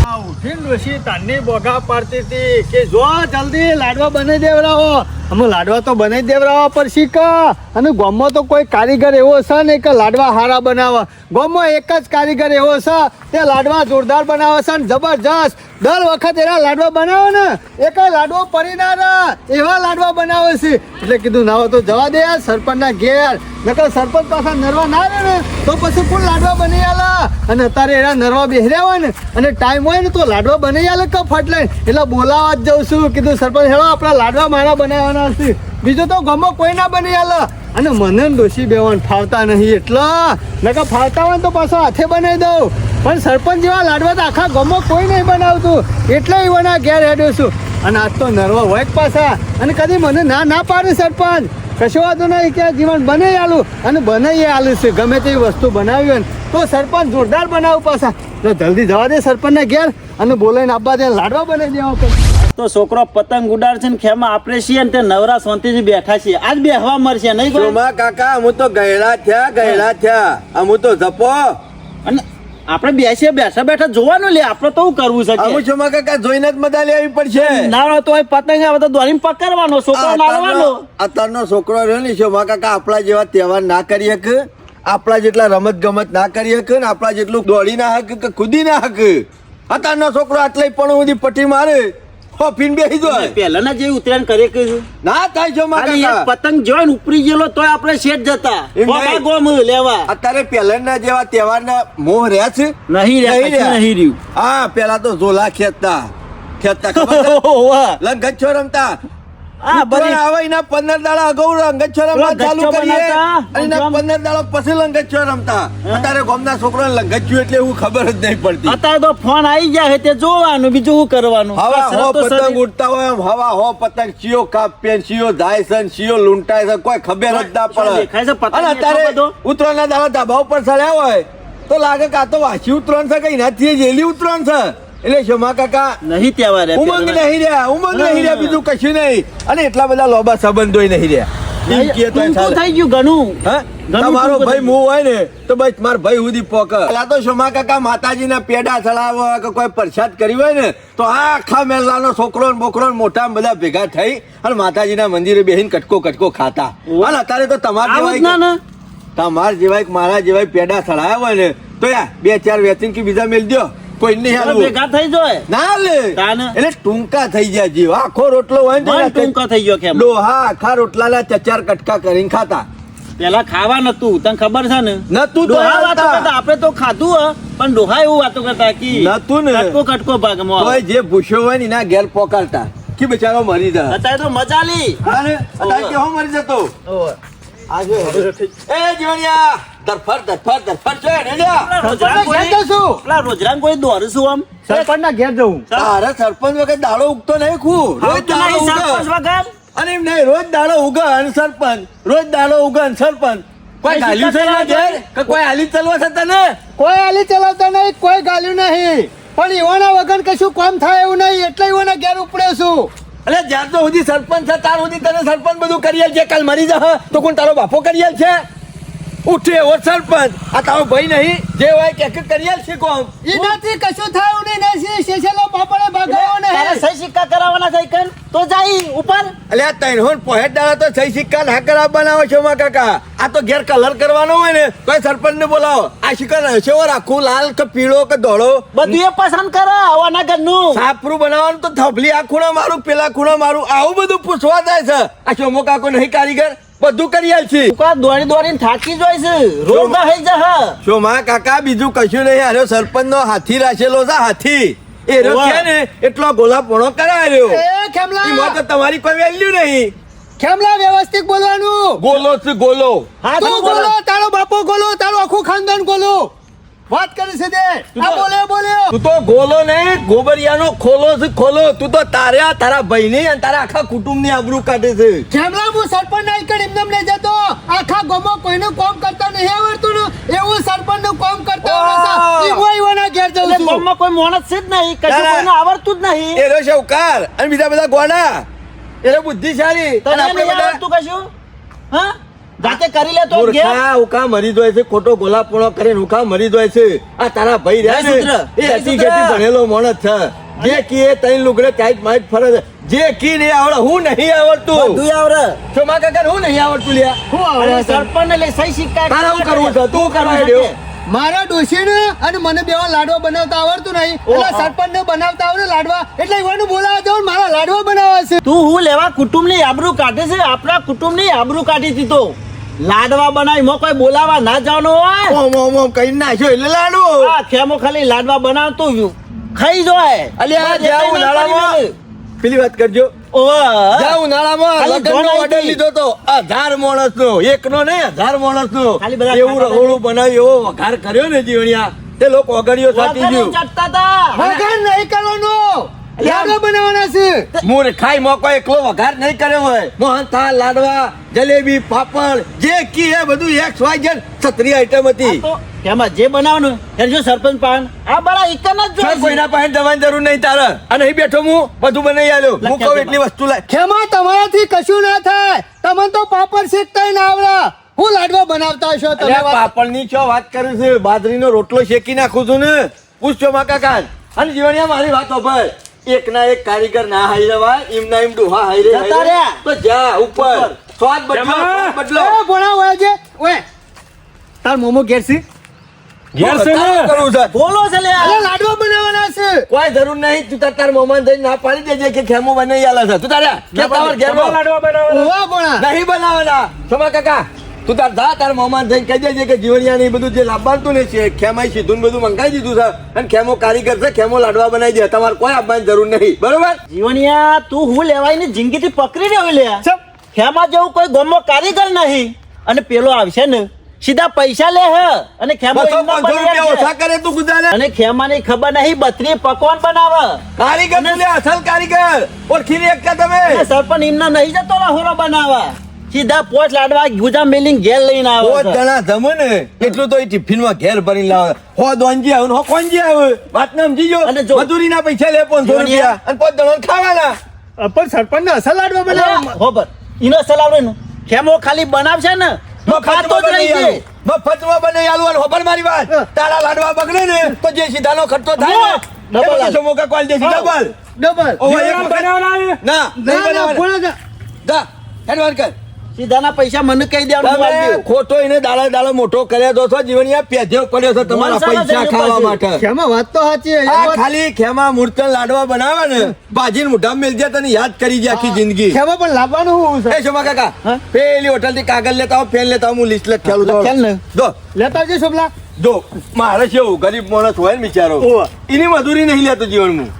ઉઠીને ડોશી તારની બોગા પાડતી હતી કે જો જલ્દી લાડવા બનાવી દેવડાવો. અમે લાડવા તો બનાવી દેવડાવવા પડશે કે અને ગામમાં તો કોઈ કારીગર એવો છે ને કે લાડવા હારા બનાવે. ગામમાં એક જ કારીગર એવો છે તે લાડવા જોરદાર બનાવે છે ને જબરજસ્ત. દર વખત એના લાડવા બનાવે ને એક લાડવો પડી ના રહે એવા લાડવા બનાવે છે. એટલે કીધું ના તો જવા દે સરપંચના ઘેર, નકર સરપંચ પાછા નરવા ના રહે ને તો પછી ફૂલ લાડવા બની આલા. અને અત્યારે એના નરવા બેહર્યા હોય ને અને ટાઈમ હોય ને તો લાડવા બની આલે કે ફટલે. એટલે બોલાવા જ જઉં છું. કીધું સરપંચ હેડો આપણા લાડવા મારા બનાવવાના છે, બીજું તો ગામમાં કોઈ ના બની આલે. અને મને ડોશી બેવાન ફાવતા નહીં એટલા, નકર ફાવતા હોય તો પાછો હાથે બનાવી દઉં. પણ સરપંચ જેવા લાડવા તો આખા ગામમાં કોઈ નહીં બનાવતું, એટલે એવાના ઘેર હેડ્યો છું. અને આજ તો નરવા હોય પાછા અને કદી મને ના પાડે સરપંચ. કશો વાંધો નહીં કે જીવન બનાવી આલું અને બનાવીએ આલું છે. ગમે તેવી વસ્તુ બનાવી હોય ને તો સરપંચ જોરદાર બનાવું પાછા. તો જલ્દી જવા દે સરપંચના ઘેર અને બોલાવીને આપવા દે, લાડવા બનાવી દેવા પડે. તો છોકરો પતંગ ઉડાડશે ને ખેમાં આપણે છીએ ને તે નવરા શાંતિથી બેઠા છીએ. આજ બેહવા મળશે નહીં સોમા કાકા અમુ તો ગયડા થયા અમુ તો જપો. અને આપણે બેસીએ બેઠા બેઠા જોવાનું લે. આપણે તો શું કરવું છે અમુ સોમા કાકા જોઈને જ મજા લેવી પડશે. ના તો પતંગ આવે તો દોરીને પકડવાનો, છોકરો નાળવાનો. અત્યારનો છોકરો રહ્યો ને સોમા કાકા આપણા જેવા તહેવાર ના કરી શકે, આપણા જેટલા રમત ગમત ના કરી શકે ને આપણા જેટલું દોડી ના હક કે કૂદી ના હક. અત્યારનો છોકરો આટલે પણ બધી પટ્ટી મારે બેસી જાય. પહેલાના જે ઉતરાયણ કરે કે ના થાય સોમા કાકા. પતંગ જોઈને ઉપરી ગયેલો તોય આપણે શેઠ જતા લેવા. અત્યારે પહેલાના જેવા તહેવારના મોહ રહ્યા છે નહીં રહ્યું. હા પેલા તો ઝોલા ખેંચતા લંગચ્છો રમતા. આવે એના 15 દાડા અગાઉ લંગચ્છો રમવા ચાલુ કરીએ અને 15 દાડા પછી લંગચ્છો રમતા. અત્યારે ગામના છોકરાને લંગચ્છું એટલે એવું ખબર જ નહીં પડતી. અત્યારે તો ફોન આવી જાય તે જોવાનું, બીજું શું કરવાનું. હવા હો પતંગ ઉડતા હોય એમ હવા હો પતંગ શિયો કાપે શિયો જાય છે શિયો લૂંટાય છે કોઈ ખબર જ ના પડે. અને અત્યારે ઉત્તરાયણના દાડા ધાબા ઉપર ચડ્યા હોય તો લાગે કે આ તો વાસી ઉત્તરાયણ છે કઈ નથી જેલી ઉત્તરાયણ છે. એટલે સોમા કાકા નહીં તહેવાર ઉમંગ નહીં રહ્યા બીજું કશું નહીં. અને એટલા બધા લોબા સંબંધો નહીં રહ્યા. થઈ ગયું ઘણું. તમારો ભાઈ મું હોય ને તો બસ મારો ભાઈ સુધી પોક. પેલા તો સોમા કાકા માતાજીના પેડા ચડાવો કે કોઈ પ્રસાદ કરી હોય ને તો આખા મેલાનો છોકરો ને બોકરો મોટા બધા ભેગા થઈ અને માતાજીના મંદિરે બેહીને કટકો ખાતા. અને અત્યારે તો તમાર જેવાય મારા જેવાય પેડા ચડાયા હોય ને તો યાર 2-4 વેચીને કે બીજા મેલ દો. કોઈ નહીં ભેગા થઈ જાય ના લે એટલે ટૂંકા થઈ જાય જીવ. આખો રોટલો હોય ને ટૂંકા થઈ ગયો કેમ ડોહા આખા રોટલાના 4 કટકા કરીને ખાતા. પેલા ખાવા નતું, તને ખબર છે ને નતું. આપડે તો ખાધું પણ ડોહા એવું વાતો કરતા કે નતું ને કટકો ભાગમાં કોઈ જે ભૂસ્યો હોય ને એના ઘેર પોકારતા કે બચારો મરી જાય. અત્યારે તો મજા લી અત્યારે કેવો મરી જતો. આજે એ જીવણિયા દરફર રોજરાન કોઈ દોરશું આમ સરપંચના ઘેર જવું. તારે સરપંચ વગર દાડો ઉગતો નહીં ખું. રોજ દાડો ઉગે અને એમ નહીં રોજ દાડો ઉગે અને સરપંચ રોજ દાડો ઉગે અને સરપંચ. કોઈ ગાલ્યું છે કે કોઈ હાલી ચલવા છે તને? કોઈ હાલી ચલાવતા નહીં, કોઈ ગાલ્યું નહીં. પણ એવાના વગર કશું કામ થાય એવું નહીં એટલે એવાના ઘેર ઉપડે છું. એટલે જ્યાં તો સુધી સરપંચ છે તાર સુધી તને સરપંચ બધું કરી છે. કાલ મરી જા તો કોણ તારો બાપો કરી છે? ઉઠે એવો સરપંચ આ તારો ભાઈ નહીં જે હોય કે કરી છે કોમ એનાથી કશું થયું નહીં. શેષેલો બાપડે ભાગાયો ને સહી સિક્કા કરાવવાના છે કન તો જાય ઉપર. એટલે તૈણ પોહેટ દાડા તો સહી સિક્કા ના કરાવવાના હોય છે મા કાકા. આ તો ઘેર કલર કરવાનો હોય ને કોઈ સરપંચ ને બોલાવો. આ સિક્કા રહેશો રાખું લાલ કે પીળો કે ધોળો બધું એ પસંદ કરે. આવવાના ઘરનું સાપરું બનાવવાનું તો થપલી આ ખૂણા મારું પેલા ખૂણા મારું આવું બધું પૂછવા જાય છે. આ શોમો કાકો નહીં કારીગર બધું કરી આલ છે. દોડીને થાકી જાય છે રોગ થઈ જા. શોમા કાકા બીજું કશું નહીં. આનો સરપંચ નો હાથી રાખેલો છે હાથી એ છે ને એટલો ગોલાપોણો કરાયો. એમાં તો તમારી કોઈ વેલ્યુ નહીં. ખેમલા વ્યવસ્થિત બોલવાનું. ગોલો છે ગોલો. હા તું ગોલો, તારો બાપો ગોલો, તારો આખું ખાનદાન ગોલો. વાત કરી છે દે આ બોલ્યો તું તો ગોલો નહીં ગોબરિયાનો ખોલો છે ખોલો. તું તો તારા ભાઈની અને તારા આખા કુટુંબની આબરૂ કાઢે છે. ખેમલા હું સરપંચ નહીં કરી એમ નહીં જતો. આખા ગામમાં કોઈનું કામ કરતા નહીં આવડતું ને એવું સરપંચ નું કામ કરતા ઘેર જઉં છું. ગામમાં કોઈ માણસ છે જ નહીં, કશું કોઈને આવડતું જ નહીં. એનો શૌકાર અને બીજા બધા ગોડા એટલે બુદ્ધિશાળી. તને આવડતું કશું? હા જાતે કરી લે તો ઘેર. મૂર્ખા ઉકા મરી જાય છે, ખોટો ગોલાપણો કરીને ઉકા મરી જાય છે. આ તારા ભાઈ રહ્યા ને જય સૂત્ર, એ જય હજી સૂત્ર. ખેતી ભણેલો માણસ છે. જે કીએ તઈ લુગડે ટાઈટ માઈટ ફરે છે. જે કી નહીં આવડે, હું નહીં આવડતું. બધુંય આવડે. ચોમા કાકા હું નહીં આવડતું લ્યા. શું અને આવડે છે? સરપંચને લઈ સહી સિક્કા તારે શું કરવું છે? તું કરવા દ્યો. મારા ડોશીને અને મને બેવા લાડવા બનાવતા આવડતું નહીં એટલે સરપંચને બનાવતા આવડે લાડવા એટલે એવાનું બોલાવા જાવ મારા લાડવા બનાવવા છે. તું હું લેવા કુટુંબની આબરૂ કાઢે છે? આપણા કુટુંબની આબરૂ કાઢી હતી તો લાડવા બનાવી મો કોઈ બોલાવા ના જવાનું હોય. ઓમ ઓમ ઓમ કઈ નાખ્યો એટલે લાડુ. આ ખેમો ખાલી લાડવા બનાવતું ખાઈ જાય. અલ્યા જાવ ઉનાળામાં પેલી વાત કરજો. ઓવે. જાવ ઉનાળામાં ખાલી લગનનો જોનાઈ ઓર્ડર હતી. લીધો તો 1000 માણસનો, એકનો નહીં 1000 માણસનો. ખાલી બધા એવું ખાતા રહોળું બનાવ્યું, એવો વઘાર કર્યો ને જીવણિયા તે લોકો ઓગળીઓ સાટી વગર ગયું. ચટતા તા. વઘાર નહીં કરવાનો લાડવા બનાવવાના છે. મૂર ખાઈ મોકો એકલો વઘાર નહીં કર્યો હોય. મોહનથાળ, લાડવા, જલેબી, પાપડ જે કી એ બધું XYZ છત્રી આઈટમ હતી. આ તો ખેમા જે બનાવવાનું એને જો સરપંચ પાન આ બડા એક જ કોઈ જોઈ કોઈના પાસે જવાની જરૂર નહીં તારે. અને અહીં બેઠો હું બધું બનાવી આલ્યો. હું કહું એટલી વસ્તુ લાય. ખેમા તમારાથી કશું ના થાય તમને તો પાપડ શેકતા ના આવડે હું લાડવા બનાવતા હશો તમે અલ્યા પાપડની છો વાત કરું છું? બાજરીનો રોટલો શેકી નાખું છું ને. પૂછજો માં કાકા. અને જીવણિયા મારી વાતો ભાઈ એક ના એક કારીગર ના હાઈ રવાય એમ ના એમ ડોહા હાઈ રે જતા રહ્યા. તો જા ઉપર સ્વાદ બદલો, સ્વાદ બદલો. એ ભણા હોય છે ઓય તાર મોમો ઘેર છે તારું કરવું છે. બોલો છે લે અરે લાડવા બનાવવાના છે કોઈ જરૂર નહીં. તું તાર મોમાં જઈને ના પાડી દેજે કે ખેમો બનાવી આલે છે. તું તારા કે તાવર ઘેરનો ઓવા ભણા નહીં બનાવવાના. સમા કાકા તું તાર જા તાર મોમાં જઈને કહી દેજે કે જીવણિયા ને બધું જે લાવવાનું ને છે ખેમાઈ સીધું ને બધું મંગાવી દીધું છે. અને ખેમો કારીગર છે, ખેમો લાડવા બનાવી દે. તમારે કોઈ આપવાની જરૂર નહીં. બરોબર? જીવણિયા તું હું લેવાય ને જિંદગીથી પકડી રહ્યો લે ચપ. ખેમા જેવું કોઈ ગમો કારીગર નહીં અને પેલો આવશે ને સીધા પૈસા લે હે અને ખેમો 200-500 રૂપિયા ઓછા કરે તું ગુજારે. અને ખેમાની ખબર નહીં બત્રી પકવાન બનાવે કારીગર તું લે, અસલ કારીગર ઓળખી લે એકતા તમે. અને સરપંચ એમના નહીં જતો હોરો બનાવવા સીધા પોચ લાડવા ગુજા મેલિંગ ઘેર લઈને આવે પોત છે. જણા જમે ને એટલું તો એ ટિફિનમાં ઘેર ભરીને લાવે. હો દોંજી આવે ને હો કોંજી આવે. વાત ને સમજી અને જો. જો. મજૂરીના પૈસા લે 500 રૂપિયા અને 5 જણાને ખાવાના. પણ સરપંચ અસલ લાડવા બનાવવા હોબર ઈનો સલાવ ને ખેમો ખાલી બનાવશે ને તો ખાતો જ રહી છે. મફતમાં બનાવી આલવાનું. ખબર મારી વાત? તારા લાડવા બગડે ને તો જે સીધાનો ખર્ચો થાય ને ડબલ એ 200 મોકા કોલ દેસી ડબલ. ડબલ ઓહો, એક વખત- ના નહીં ના ના બનાવવાના. ભણા જા. જા હેડવાન કર. સીધાના પૈસા મને કહી દેવાનું હું આલી તમે દઉં. ખોટો એને દાડા દાડા મોટો કર્યા દો છો. જીવણિયા પેધ્યો પડ્યો છે તમારા મોનસાના પૈસા જઈને ખાવા પાસે. માટે. ખેમા વાત તો સાચી છે. આ ખાલી ખેમા મૂર્તન લાડવા બનાવે ને ભાજીને મોઢામાં મેલજે તને યાદ કરી જાય આખી જિંદગી. ખેમા પણ લાવવાનું હું છે એ શોભા કાકા હા? પેલી હોટલ થી કાગળ લેતા આવો, પેન લેતા આવો, હું લિસ્ટ લખેલું લખેલ ને? જો લેતા આવજે શોભલા જો મારે કેવું ગરીબ માણસ હોય ને બિચારો ઓવા. એની મજૂરી નહીં લેતો જીવનમાં.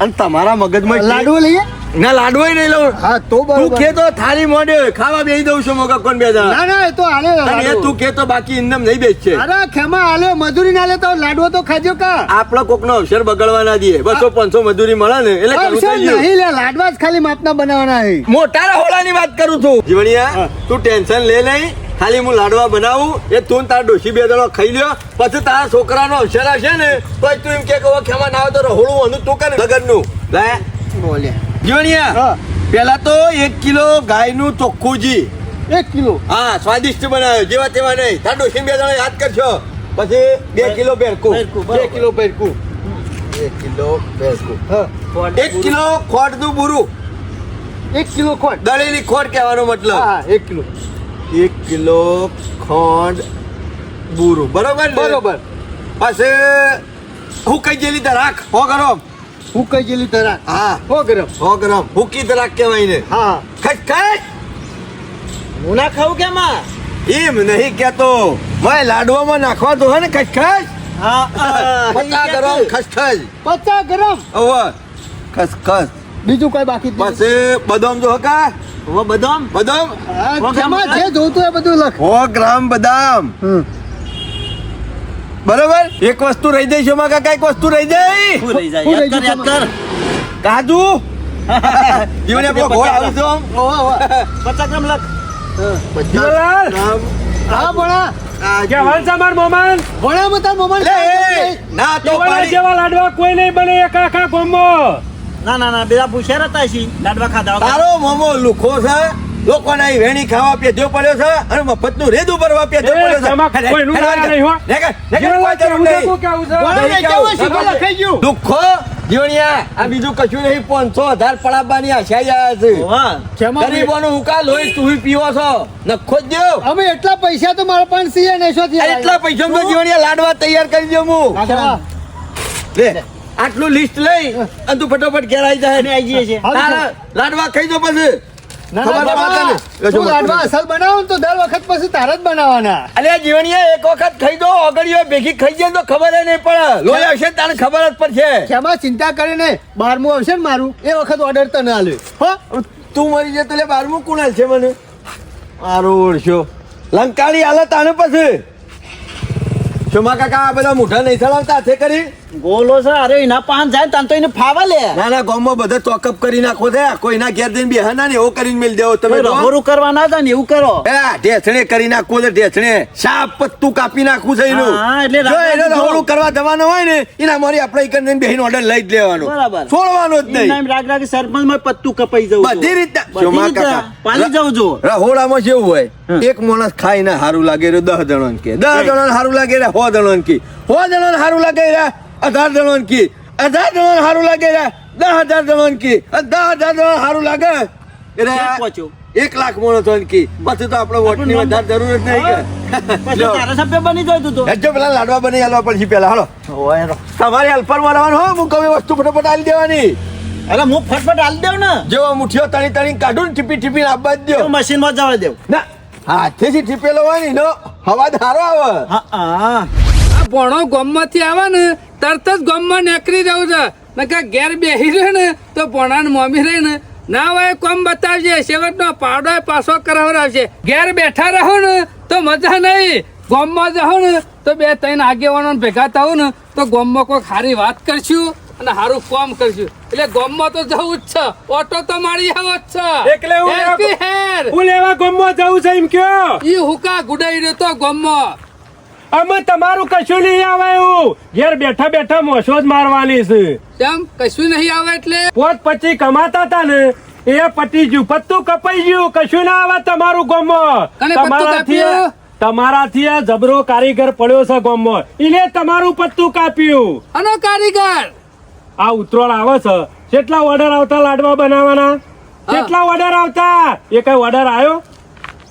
અને તમારા મગજમાં લાડવો લઈએ ના લાડવો નહીં લઉં. હા તો તું બરોબર કે તો થાળી મોઢે ખાવા બેસી દઉં છું મોકા કોણ બે જણા. ના ના એ તો હાલે અને એ લાડવો. તું કે તો બાકી ઇન્દમ નહીં બેસશે. અરે ખેમા હાલે મજૂરી ના લે તો લાડવો તો ખાજો કા આપણા કોક નો અવસર બગડવા ના દે. 200-500 મજૂરી મળે ને એટલે ઘણું અવસર થઈ ગયું. નહીં લે લાડવા જ ખાલી માપના બનાવવાના છે મોટા રહોળાની વાત કરું છું જીવણિયા. તું ટેન્શન લે નહીં. ખાલી હું લાડવા બનાવું એ તું ને તારા ડોશી બે જણો ખાઈ લ્યો. પછી તારા છોકરાનો અવસર આવશે ને તો તું એમ કે ખેમા ના આવે તો રહોળું અનું તું કરે લગનનું. લે બોલ્યા જીવણિયા હા પેલા તો 1 કિલો ગાયનું ચોખ્ખું ઘી. 1 કિલો હા સ્વાદિષ્ટ બનાવ્યો જેવા તેવા નહીં. તારા ડોશી બે જણા યાદ કરશો. પછી 2 કિલો ભેરકું. ભેરકું, 2 કિલો ભેરકું 1 કિલો ભેરકું. હા 1 કિલો ખોટનું બુરું. 1 કિલો ખોટ દળેલી ખોટ કહેવાનો મતલબ. હા 1 કિલો 1 કિલો ખોંડ બુરું. બરોબર ને? બરોબર પછી હું કઈ જેલી તરાક 100 ગ્રામ. હું કઈ જેલી તરા હા 100 ગ્રામ 100 ગ્રામ હુકી તરાક કહેવાય ને. હા ખચખચ હું ના ખાવું કેમાં એમ નહીં કેતો. મેં લાડવામાં નાખવા તો હે ને ખચખચ. હા 50 ગ્રામ ખસખસ. 50 ગ્રામ હવે ખસખસ. બીજું કઈ બાકી જ નહીં. પછી બદામ જો હકા હવે બદામ બદામ હા, ખેમા જે જોતું હોય બધું લખ 100 ગ્રામ બદામ. બરોબર. એક વસ્તુ રહી જાય છે કાકા. એક વસ્તુ રહી જાય. શું રહી જાય શું યાદ રહી કર યાદ ગયું કર કાજુ. જીવને આપણો ઘોડ આવે છે આમ. ઓવા ઓવા 50 ગ્રામ લખ જીવનલાલ. હા ભણા કાજુ. ભણા મતા મોમન લે, એ, ના તો પાડી. લાડવા કોઈ નહીં બને એક આખા ગામમાં. ના ના ના બધા પૂછ્યા હતા છી લાડવા ખાધા વગર. તારો મોમો લુખો છે લોકોને અહીં વેણી ખાવા પેજો પડ્યો છે અને મફતનું રેદું ભરવા પેજો એ, પડ્યો છે. તેમાં કોઈનું ના નહીં હો. નેકર, નેકર, જીવન કોઈ જરૂર કેવું છે, નહીં. તું કેવું છે? બોલો ને, કેવું છે? બોલો, ખાઈ ગયું. દુઃખો જીવણિયા આ બીજું કશું નહીં 500,000 પડાવવાની આશા આવ્યા છે વાહ. ખેમા ગરીબોનું હુકા લોહી તું પીવો છો નખો જ દ્યો. અમે એટલા પૈસા તો મારા પાસે છે ને શોથી આ એટલા પૈસામાં તો જીવણિયા લાડવા તૈયાર કરી દઉં હું ખેમા, લે આટલું લિસ્ટ લઈ અને તું ફટોફટ ઘેર આવી જાય અમે આવી જઈએ છીએ. તારા લાડવા ખાઈ જો પછી ના, ખબર ના, ના બાબા, પડે ને. તું લાડવા અસલ બનાવો ને તો દર વખત પછી તારા જ બનાવવાના. અલ્યા જીવણિયા એક વખત ખાઈ દો ઓગળીઓ ભેગી ખાઈ જાય તો ખબર નહીં પડે લોહી આવશે ને તારે ખબર જ પડશે ખેમા ચિંતા કરીને 12મું આવશે ને મારું એ વખત ઓર્ડર તને આલ્યો હો. તું મરી જાય તો લે 12મું કોણ હાલશે મને મારું ઓળશો લંકાળી હાલત આને પછી શોમા કાકા આ બધા મોઢા નહીં ચલાવતા હાથે કરી ગોલો છે અરે એના પાન જાય તાન તો એને ફાવા લે ના ના ગામમાં બધા ચોકઅપ કરી નાખો છે કોઈના ઘેર જઈને બેહાના ને એવો કરીને મેલ દેવો તમે તો. રહોરું કરવા ના હતા ને એવું કરો એ ઢેસણે કરી નાખવું છે ઢેસણે સાપ પત્તું કાપી નાખવું છે એનું હા, એટલે જો એને રાજા રહોળું કરવા જવાનું હોય ને એના મારી આપણે એક જઈને બેહીને ઓર્ડર લઈ જ લેવાનો બરાબર. છોડવાનો જ એમ નહીં રાગ રાગ સરપંચ માં પત્તું કપાઈ જવું બધી રીતના બધી શોમા રીતે કાકા પાલી જવું જો રહોડામાં જેવું હોય એક માણસ ખાઈને હારું લાગે રે 10 જણોને કે 10 જણોને હારું લાગે રે 100 જણોને કે 100 જણોને હારું લાગે રે 18 જણોને કે 18 જણોને હારું લાગે રે 10,000 જણોને કે 10,000 જણોને હારું લાગે રે ક્યાં પહોંચ્યો? 1 લાખ માણસોને કે પછી તો આપણે વોટની વધારે જરૂર જ નહીં કે પછી તારા સભ્ય બની જાય તું તો હેજો પેલા લાડવા બની આલવા પડશે પેલા હાલો તમારે હેલ્પરમાં રહેવાનું હો હું કઈ વસ્તુ ફટાફટ આલી દેવાની અરે હું ફટફટ હાલ દેવ ને જેવો મુઠ્ઠીઓ તણી તણી કાઢું ને ટીપી ટીપીને આપવા જ દો મશીન માં જવા દેવ ના હાથેથી ટીપેલો હોય ને એનો અવાજ સારો આવે હા આ ભણો ગામમાંથી આવે ને તરત જ ગામમાં નીકળી જવું છે નકા ઘેર બેસી રહે ને તો ભણાને મમ્મી રહે ને ના હોય કોમ બતાવજે શેવટનો પાવડો પાછો કરાવડાવશે ઘેર બેઠા રહો ને તો મજા નહીં ગામમાં જાઓ ને તો 2-3 આગેવાનો ભેગા થાવ ને તો ગામમાં કોઈ સારી વાત કરશું અને સારું કામ કરશું એટલે ગામમાં તો જવું જ છે ઓટો તો મારી આવો જ છે એકલે હું હેરથી હેર હું લેવા ગામમાં જવું છે એમ કયો ઈ હુકા ગુડાઈ રહ્યો તો ગામમાં અમે તમારું કશું નહીં આવે એવું ઘેર બેઠા બેઠા મોસો જ મારવાની છે કેમ કશું નહીં આવે એટલે 5-25 કમાતા હતા ને એ પતી ગયું પત્તું કપાઈ ગયું કશું ના આવે તમારું ગામમાં કને પત્તું કાપ્યું? તમારાથી આ જબરો કારીગર પડ્યો છે ગામમાં એને તમારું પત્તું કાપ્યું અનો કારીગર આ ઉતરોળ આવે છે કેટલા ઓર્ડર આવતા લાડવા બનાવવાના કેટલા ઓર્ડર આવતા એ કઈ ઓર્ડર આવ્યો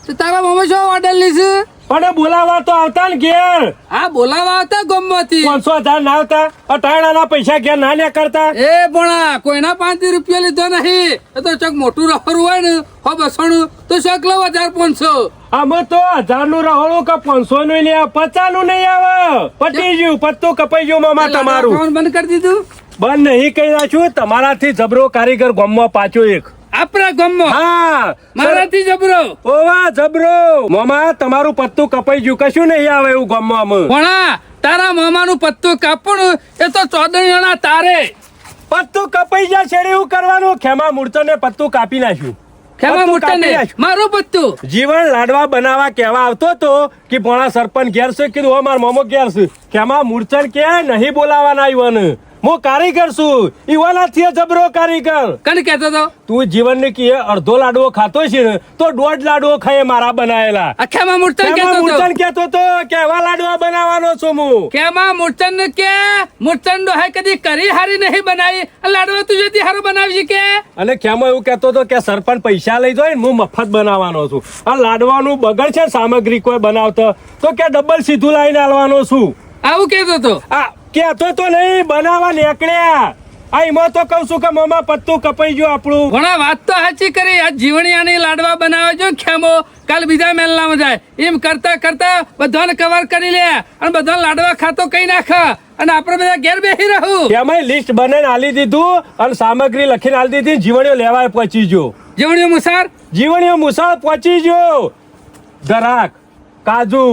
તો તારા મમ્મી શું ઓર્ડર લીધું પણ બોલાવા તો આવતા ને ઘેર હા બોલાવા આવતા ગામમાંથી 500,000 ના આવતા અટાણાના પૈસા ઘેર ના લ્યા કરતા એ ભણા કોઈના 5 રૂપિયા લીધો નહીં એ તો ચોક મોટું રફર હોય ને 200 તો શોક લો 1500 અમે તો 1000 નું રહોળું કે 500 નું નહીં આવે 50 નું નહીં આવે પટી ગયું પત્તું કપાઈ ગયું મામા તમારું ખાવાનું બંધ કરી દીધું બંધ નહીં કહી નાખ્યું તમારાથી જબરો કારીગર ગામમાં પાછો એક આપણા ગામમાં હા મારાથી જબરો ઓવા જબરો મામા તમારું પત્તું કપાઈ ગયું કશું નહીં આવે એવું ગામમાં અમે ભણા તારા મામાનું પત્તું કાપણ એ તો 14 જણા તારે પત્તું કપાઈ જાય છે એવું કરવાનું ખેમા મૂર્તો ને પત્તું કાપી નાખ્યું ખેમા પત્તું મોટા કાપી ને નાખ્યું. મારું પત્તું જીવન લાડવા બનાવવા કેવા આવતો તો કે ભણા સરપંચ ઘેર છે કીધું માર મોમો ઘેર છે ખેમા મૂર્છન કે નહીં બોલાવાના ઈવન હું કારીગર છું ઈવાનાથી જબરો કારીગર કને કહેતો તો તું જીવન ને કે અડધો લાડવો ખાતો છે ને તો 1.5 લાડવો ખાય મારા બનાયેલા અખ્યામાં મૂર્તન ખેમા કહેતો તો મૂર્છન કહેતો તો કેવા લાડવા બનાવવાનો છું હું કેમાં મૂર્તન ને કે મૂર્તન ડોહે કદી કરી હારી નહીં બનાવી લાડવા તું જતી હારું બનાવજી કે અને ખેમો એવું કહેતો હતો કે સરપંચ પૈસા લઈ જાય ને હું મફત બનાવવાનો છું આ લાડવાનું બગડ છે સામગ્રી કોઈ બનાવતો તો કે ડબલ સીધું લાઈને આલવાનો છું આવું કહેતો તો આ કહેતો તો નહીં બનાવવા નીકળ્યા આ એમાં તો કહું છું કે મામા પત્તું કપાઈ ગયું આપણું ઘણા વાત તો સાચી કરી આ જીવણિયાની લાડવા બનાવે જો ખેમો કાલ બીજા મેલનામાં જાય એમ કરતા કરતા બધાને કવર કરી લે અને બધા લાડવા ખાતો કઈ નાખ અને આપણે બધા ઘેર બેસી રહું તેમાં લિસ્ટ બનાવીને આલી દીધું અને સામગ્રી લખીને આલી દીધી જીવણીઓ લેવાય પહોંચી ગયો જીવણીઓ મુસાર જીવણીઓ મુસાળ પહોંચી ગયો ધરાક કાજુ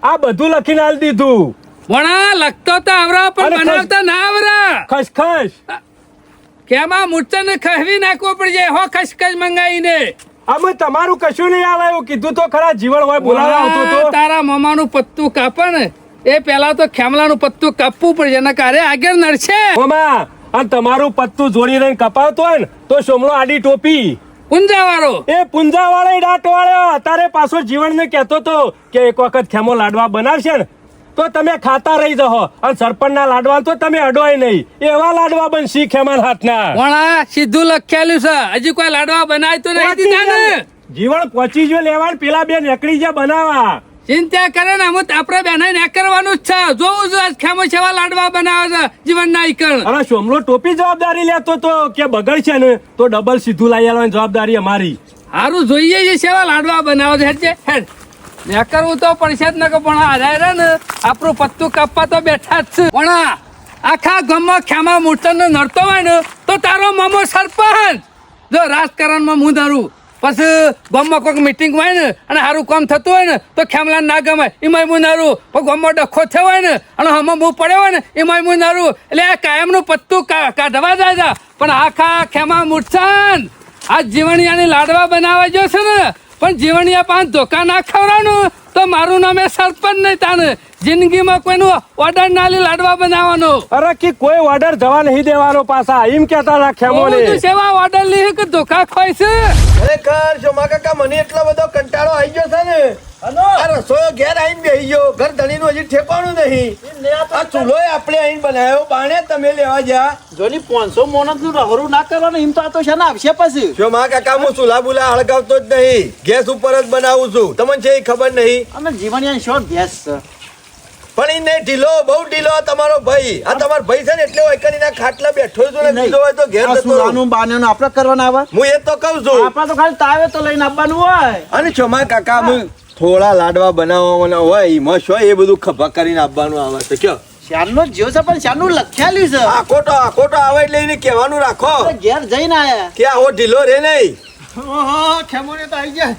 આ બધું લખીને આલી દીધું વણા લખતો તો આવરા પણ અને બનાવતા ના આવરા ખસખસ કેમાં મૂર્તન ખહવી નાખવો પડશે હો ખસખસ મંગાવીને અમે તમારું કશું નહીં આવે એવું કીધું તો ખરા જીવણ હોય બોલાવા આવતો તો તારા મામાનું પત્તું કાપે ને એ પેલા તો ખેમલાનું પત્તું કાપવું પડશે એના કારે આગળ નડશે મામા અને તમારું પત્તું જોડી રહીને કપાવતો હોય ને તો સોમલો આડી ટોપી પુંજાવાળો. એ પુંજા વાળો દાંત વાળો અત્યારે પાછો જીવન ને કહેતો તો કે એક વખત ખેમો લાડવા બનાવશે ને તો તમે ખાતા રહી જહો અને સરપંચ ના લાડવા તો તમે અડોય નહીં. એવા લાડવા બનશી ખેમાન હાથના. પણ આ સીધું લખેલું છે, હજી કોઈ લાડવા બનાય તો નહીં દીધા ને. જીવન પહોંચી જો લેવા પેલા બે નીકળી જાય બનાવવા. ચિંતા કરે ને અમુક આપણે બેને ને કરવાનું જ છે. જોવું છે ખેમો સેવા લાડવા બનાવે છે જીવન ના ઈકણ. અરે સોમલો ટોપી જવાબદારી લેતો તો કે બગડશે ને તો ડબલ સીધું લઈ આવવાની જવાબદારી અમારી. સારું જોઈએ છે સેવા લાડવા બનાવે છે. હેડ છે હેડ ને કરવું તો પડશે જ ને કે પણ આધારે ને આપણું પત્તું કાપવા તો બેઠા જ છે. પણ આખા ગામમાં ખેમા મૂર્તન નડતો હોય ને તો તારો મામો સરપંચ જો રાજકારણમાં હું ધરું પછી ગામમાં કોઈક મીટિંગ હોય ને અને સારું કામ થતું હોય ને તો ખેમલા ના ગમે એમાં હું નારું. પણ ગામમાં ડખો થયો હોય ને અને હમણાં હું પડ્યો હોય ને એમાં હું નારું. એટલે આ કાયમનું પત્તું કાઢવા જાય છે. પણ આખા ખેમા મૂર્છન આ જીવણિયાની લાડવા બનાવવા જો છે ને પણ જીવણિયા પાંચ ધોકા ના ખવડાવવાનું તો મારું નામે સરપંચ નહીં તાને જિંદગીમાં કોઈનું ઓર્ડર ના લે લાડવા બનાવવાનો. અરે કે કોઈ ઓર્ડર જવા નહીં દેવાનો પાછા એમ કેતા હતા ખેમોને. તું સેવા ઓર્ડર લે કે ધોકા ખવાય છે. ખરેખર શોમા કાકા મને એટલો બધો કંટાળો આવી ગયો છે ને આ રસોઈ ઘેર આવીને બેસી ગયો. ઘર ધણીનું હજી ઠેકાણું નહીં. આ ચૂલોય આપણે આવીને બનાવ્યો, બાણે તમે લેવા જા. જોની 500 મોનત નું રહરું ના કરવાનું એમ તો આ તો છે ને આવશે પછી. શોમા કાકા હું ચૂલા બુલા હળગાવતો જ નહીં, ગેસ ઉપર જ બનાવું છું. તમને છે એ ખબર નહીં. અમે જીવણિયા શોર ભેસ છે. પણ એ નહીં ઢીલો, બહુ ઢીલો આ તમારો ભાઈ. આ તમારો ભાઈ છે ને એટલે વૈકણીના ખાટલા બેઠો છું ને ઢીલો હોય તો ઘેર આ જતો રહું. સુલાનું બાનેનું આપણે કરવાના આવે. હું એ તો કહું છું. આપણે તો ખાલી તાવે તો લઈને આવવાનું હોય. અને શોમા કાકા હું થોડા લાડવા બનાવવાના હોય એમાં શું એ બધું ખભા કરીને આપવાનું આવે તો કયો શ્યાનનો જ જીવ છે પણ શ્યાનનું લખેલું છે. આખોટો આવે એટલે એને કહેવાનું રાખો આપણે ઘેર જઈને આયા. કે આવો ઢીલો રે નહીં. ઓહો ખેમોને તો આવી ગયા.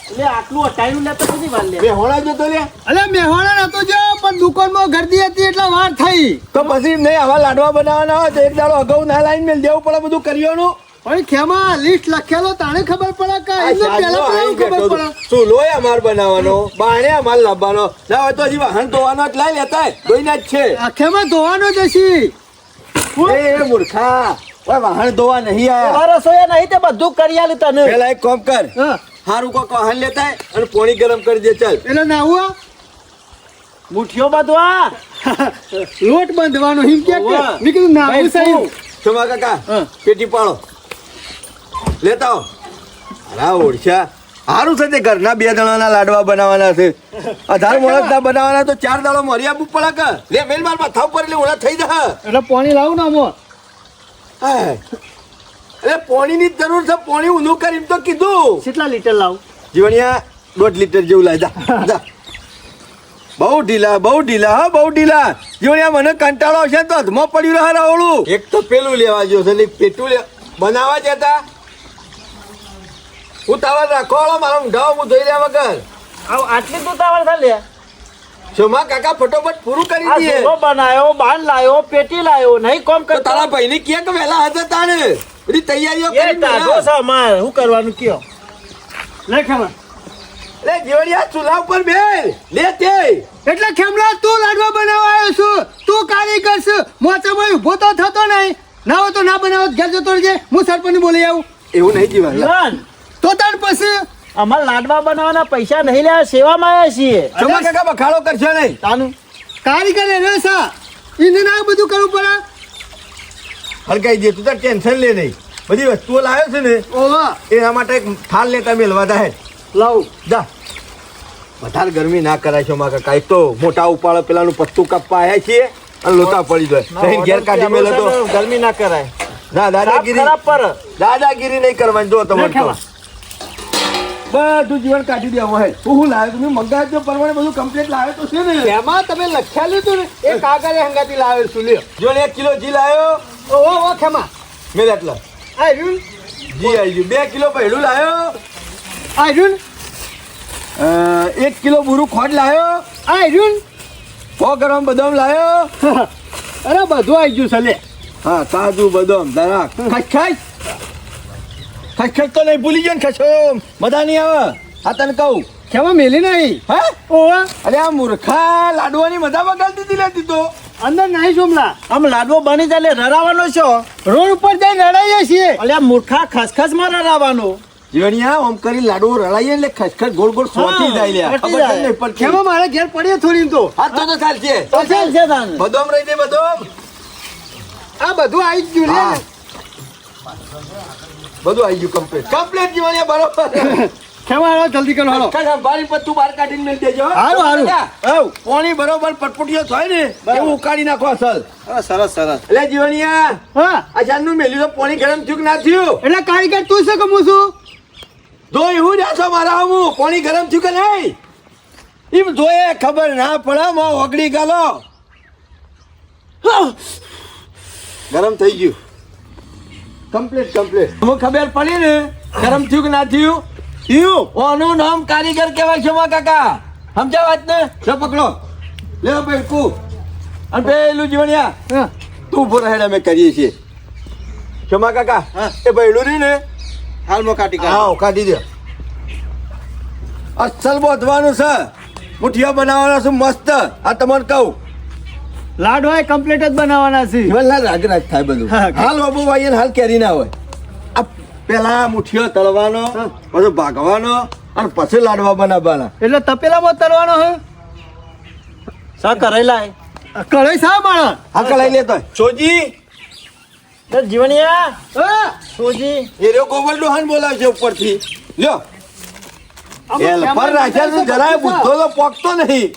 એટલે આટલું અટાઈનું લેતો કેટલી વાર લે. બેહોણા જતો લે અલે મેહોણા નતો જો પણ દુકાનમાં ગરદી હતી એટલે વાર થઈ. તો પછી નહીં આવા લાડવા બનાવવાના હોય તો એક દાડો અગાઉ ના લાઈન મેલ દેવું પડે બધું કર્યોનું. પણ ખેમા લિસ્ટ લખેલો તાણે ખબર પડે કે એમને પહેલા પણ ખબર પડે. ચૂલોય અમાર બનાવવાનો, બાણે અમાર લાવવાનો. ના હોય તો હજી વાહન ધોવાનો જ લઈ લેતા ધોઈને જ છે. આખેમાં ધોવાનો જશી. એ મૂર્ખા ઓય વાહન ધોવા નહીં આયા. આ રસોયા નહીં તે બધું કરી આલ્યું તને. પેલા એક કામ કર, હા હારું કોક વાહન લેતા અને પાણી ગરમ કરી દે. ચાલ એટલે નાવું મુઠ્ઠીઓ બધું આ લોટ બાંધવાનો હિમ કે વાહ. મેં કીધું નાવું સાહેબ. શોમા કાકા હા. પેટી પાડો લેતા આવો. અરે ઓળશા સારું છે તે ઘરના 2 જણાના લાડવા બનાવવાના છે. 18 મોળકના બનાવવાના તો 4 દાડો મરી આપવું પડે કે લે મેલ માર માથા ઉપર એટલે ઓળા થઈ જા. એટલે પાણી લાવું ને આમાં. અરે પાણીની જ જરૂર છે. પાણી ઊંધું કરી તો કીધું. કેટલા લીટર લાવું. જીવણિયા 1.5 લીટર જેવું લાવી જા. બહુ ઢીલા હા બહુ ઢીલા. જીવણિયા મને કંટાળો છે તો હાથમાં પડ્યું રહે રાવળું. એક તો પેલું લેવા ગયો છે ને એક પેટું બનાવવા જતા ઉતાવળ રાખો મારો ઊંઘાઓ હું ધોઈ રહ્યા વગર. આટલી તું તાવર થા લે. શોમા કાકા ફટોફટ પૂરું કરી આ દઈએ. ઝીલો બનાયો, બાન લાયો, પેટી લાયો, નહીં કોમ તો કરતા. તારા ભાઈને કે કે વહેલા હાજર તાને બધી તૈયારીઓ એ કરી તાજો છે અમાર. શું કરવાનું કયો. લે ખેમા. લે જીવણિયા ચૂલા ઉપર બેલ લે તે. એટલે ખેમલા તું લાડવા બનાવવા આવ્યો છું, તું કારીગર છે. મોચામાં ઊભો તો થતો નહીં. ના હોય તો ના બનાવો ઘેર જતો રહેજે. હું સરપંચ બોલી આવું એવું નહીં જીવણિયા. જીવન, તો તાર પછી અમાર લાડવા બનાવવાના પૈસા નહીં લેવા, સેવામાં આવ્યા છીએ. શોમા કાકા બખાડો કરશો નહીં. તાનું કારીગર એને સા એને ના બધું કરવું પડે. હલકાઈ દે તું તાર ટેન્શન લે નહીં. બધી વસ્તુઓ લાવ્યો છે ને ઓહો એના માટે એક થાળ લેતા મેલવા દે. લાવું. જા વધારે ગરમી ના કરાય છે મારા કાકા. એક તો મોટા ઉપાડો પેલાનું પત્તું કાપવા આવ્યા છીએ અને લોતા પડી જાય તઈ ઘેર કાઢી મેલો તો ગરમી ના કરાય. ના દાદાગીરી ખરાબ પર દાદાગીરી નહીં કરવાની. જો તમે ખેમા. બધું જીવન કાઢી દેવું હે. હું લાવ્યો તમે મંગાવ્યો પ્રમાણે બધું કમ્પ્લીટ લાવ્યો તો છે ને. એમાં તમે લખ્યા હતું ને એ કાગળે હંગાતી લાવેલ છું. લ્યો જો ને 1 કિલો ઘી લાવ્યો ઓહો ઓ ખેમા. મેલ એટલા આ રહ્યું ઘી આવી ગયું. 2 કિલો પહેલું લાવ્યો. આ રહ્યું 1 કિલો બુરું ખોટ લાવ્યો. આ રહ્યું 100 ગ્રામ બદામ લાવ્યો. અરે બધું આવી ગયું છે. લે હા કાજુ બદામ દરાક ખસખસ ખસખસ તો નહીં ભૂલી ગયો ને. ખસો મજા નહીં આવે. આ તને કહું ખેમા મેલી નહીં. હે ઓહો અરે આ મૂર્ખા લાડવાની મજા બગાડી દીધી લેતી તો અંદર નહીં જુમલા આમ લાડવો બની જાય એટલે રરાવાનો છો રોડ ઉપર જઈને લડાઈએ છીએ અલ્યા મૂર્ખા ખસખસમાં રરાવાનો જીવણિયા આમ કરી લાડુ રળાઈએ એટલે ખસખસ ગોળ ગોળ સોટી જાય લ્યા. સોટી ખબર જાય. જ નહીં પડતી. ખેમા મારે ઘેર પડીએ થોડી તો હા તો ચાલશે. તો ચાલશે તાન. બદામ રહી દે બદામ. આ બધું આવી જ ગયું લે હા. બધું આવી ગયું કમ્પ્લીટ જીવણિયા બરોબર. ખેમા હાલો જલ્દી કરો હાલો ખસ અંબારી પર તું બહાર કાઢીને મેલ દેજો. હારું, હારું. હઉ, પોણી બરોબર પટપટીયો થાય ને એવું ઉકાળી નાખો અસલ. સરસ સરસ એટલે જીવણિયા હા આ જાનનું મેલ્યું તો પોણી ગરમ થયું કે ના થયું? એટલે કારીગર તું છે કે હું છું જો એવું જ આછો મારા હું પોણી ગરમ થયું કે નહીં એમ જોઈએ ખબર ના પડે માં ઓગળી ગાલો ગરમ થઈ ગયું કમ્પ્લીટ હું ખબર પડી ને ગરમ થયું કે ના થયું ઓનું નામ કારીગર કહેવાય છે માં કાકા સમજા વાત ને લો પકડો લે ભાઈ કુ અને પેલું જીવણિયા હા તું ઉભો રહે અમે કરીએ છીએ ક્ષમા કાકા એ બૈડું રહ્યું ને હાલમાં કાઢી હા કાઢી દે અસલ બોધવાનું છે મુઠિયા બનાવવાના છે મસ્ત આ તમને કહું લાડવા કમ્પ્લીટ જ બનાવવાના છે જીવનલાલ રાગ રાગ થાય બધું હા, હાલ બાબુ ભાઈ હાલ કેરી ના હોય આ પેલા મુઠિયો તળવાનો પછી ભાગવાનો અને પછી લાડવા બનાવવાના એટલે તપેલામાં તરવાનો હે સા કરેલા કઢાઈ સા માણસ હા કલાઈ લેતો સોજી જીવણિયા હા સોજી એ રહ્યો ગોબલ ડોહાન બોલાવશે ઉપરથી લ્યો એલ પર રાખ્યા છે જરાય બુદ્ધો તો પોકતો નહીં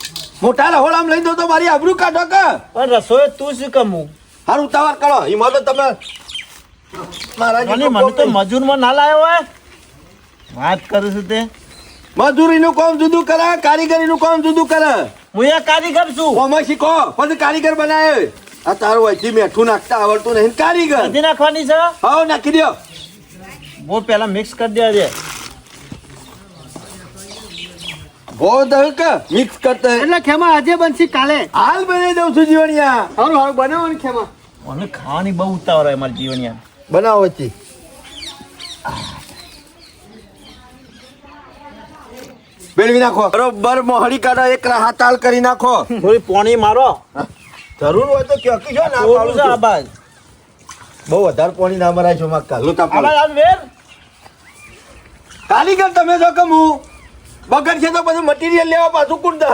મોટા રહોડામ લઈ દો તો મારી આબરૂ કાઢો કે પણ રસોઈ તું શું કમું હારું ઉતાવળ કરો એમાં તો તમે મારા મને મને તો મજૂરમાં ના લાવ્યો હોય વાત કરું છું તે મજૂરીનું કામ જુદું કરે કારીગરીનું કામ જુદું કરે હું એ કારીગર છું ઓમાં શીખો પછી કારીગર બનાવે આ તારું અહીંથી મેઠું નાખતા આવડતું નહીં કારીગર બધી નાખવાની છે હા નાખી દો બહુ પેલા મિક્સ કરી દેજે બહુ દહ કે મિક્સ કરતા એટલે ખેમા આજે બનશી કાલે હાલ બનાવી દઉં છું જીવણિયા હારું હારું બનાવો ને ખેમા મને ખાવાની બહુ ઉતાવળ હોય મારી જીવણિયા બનાવો વચ્ચે બેળવી નાખો બરોબર મોહડી કાઢો એક હાથાલ કરી નાખો થોડી પોણી મારો જરૂર હોય તો ક્યાં જો ના થોડું પાડું છે છું. આબાજ બહુ વધારે પાણી ના મરાય છો માં કાલ આબાજ આજ વેર કારીગર તમે જો કે હું બગડ છે તો બધું મટીરિયલ લેવા પાછું કુંડ દહ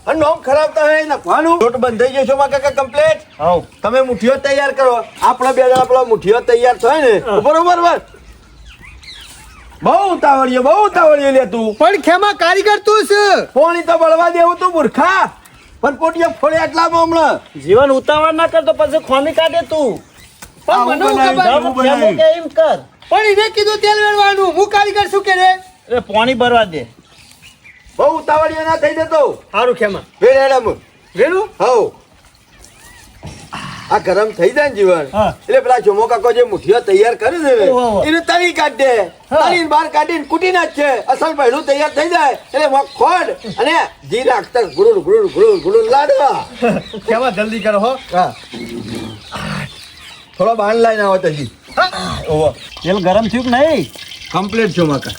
અને નોમ ખરાબ થાય નાખવાનું લોટ બંધ થઈ જશો માં કાકા કમ્પ્લીટ હવ તમે મુઠ્ઠીઓ તૈયાર કરો આપણા બે જણા પેલા મુઠ્ઠીઓ તૈયાર થાય ને બરોબર બહુ ઉતાવળીએ લે તું પણ ખેમા કારીગર તું છે પોણી તો બળવા દેવું તું મૂર્ખા પણ પોટીએ ફોડે એટલામાં હમણાં જીવન ઉતાવળ ના કર તો પછી ખોમી કાઢે તું પણ મને આવું હું બનાવી ખબર દઉં. કેમ કે એમ કર પણ એને કીધું તેલ વેળવાનું હું કારીગર શું કે રે એટલે પોણી ભરવા દે બહુ ઉતાવળીએ ના થઈ જતો હારું ખેમા વેરેડમ વેલું હવ આ ગરમ થઈ જાય ને જીવન હા. એટલે પેલા જોમો કાકો જે મુઠ્ઠીઓ તૈયાર કરે છે ને ઓહો. એને તળી કાઢ દે તળીને બહાર કાઢીને કૂટી નાખે અસલ પહેલું તૈયાર થઈ જાય એટલે એમાં ખોડ અને ઘી નાખતા ગુડુડ લાડવા ખેમા જલ્દી કરો હો હા થોડો બાણ લાઈને આવો તજી ઓહો તેલ ગરમ થયું કે નહીં કમ્પ્લીટ છો માકા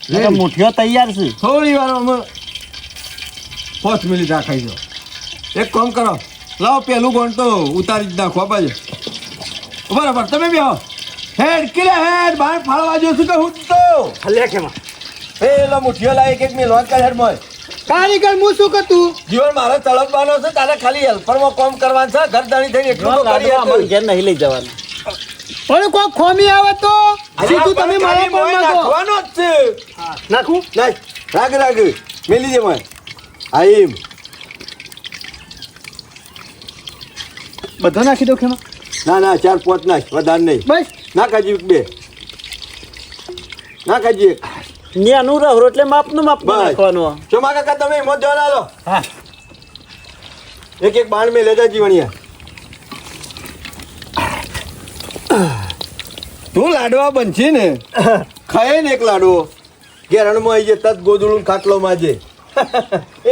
એટલે મુઠ્ઠીઓ તૈયાર છે થોડી વાર અમે 5 મિનિટ રાખાઈ દો એક કામ કરો લાવો પેલું ગોણ તો ઉતારી જ નાખો બાજુ બરાબર તમે બે હેડ કિલે હેડ બહાર ફાળવા જો છું કે હું તો લે ખેમા પેલો મુઠ્ઠીઓ લાવી એક મેં લોન કર હેડ મોય કારીગર હું શું કે તું જીવન મારે તળપવાનો છે તારે ખાલી હેલ્પરમાં કામ કરવાનું છે ઘરદાણી થઈને એટલું તો કરી લાડવા હતું. ઘેર નહીં લઈ જવાનું પણ કોઈ ખોમી આવે તો સીધું તમે મારા પર નાખો નાખવાનો જ છે નાખું નાખ રાગ મેલી દે મોય આ એમ બધો નાખી દો ખેમા ના 4-5 નાખ વધારે નહીં બસ નાખ હજી 2 નાખ હજી 1 ન્યાનું રહો એટલે માપનું બસ. નાખવાનું ચોમા કાકા તમે હિંમત જોવા લો હા એક બાણ મેં લેતા જીવણિયા તું લાડવા બનશી ને ખાય ને એક લાડવો ઘેરણમાં આવી જાય તત ગોદડું ખાટલો માજે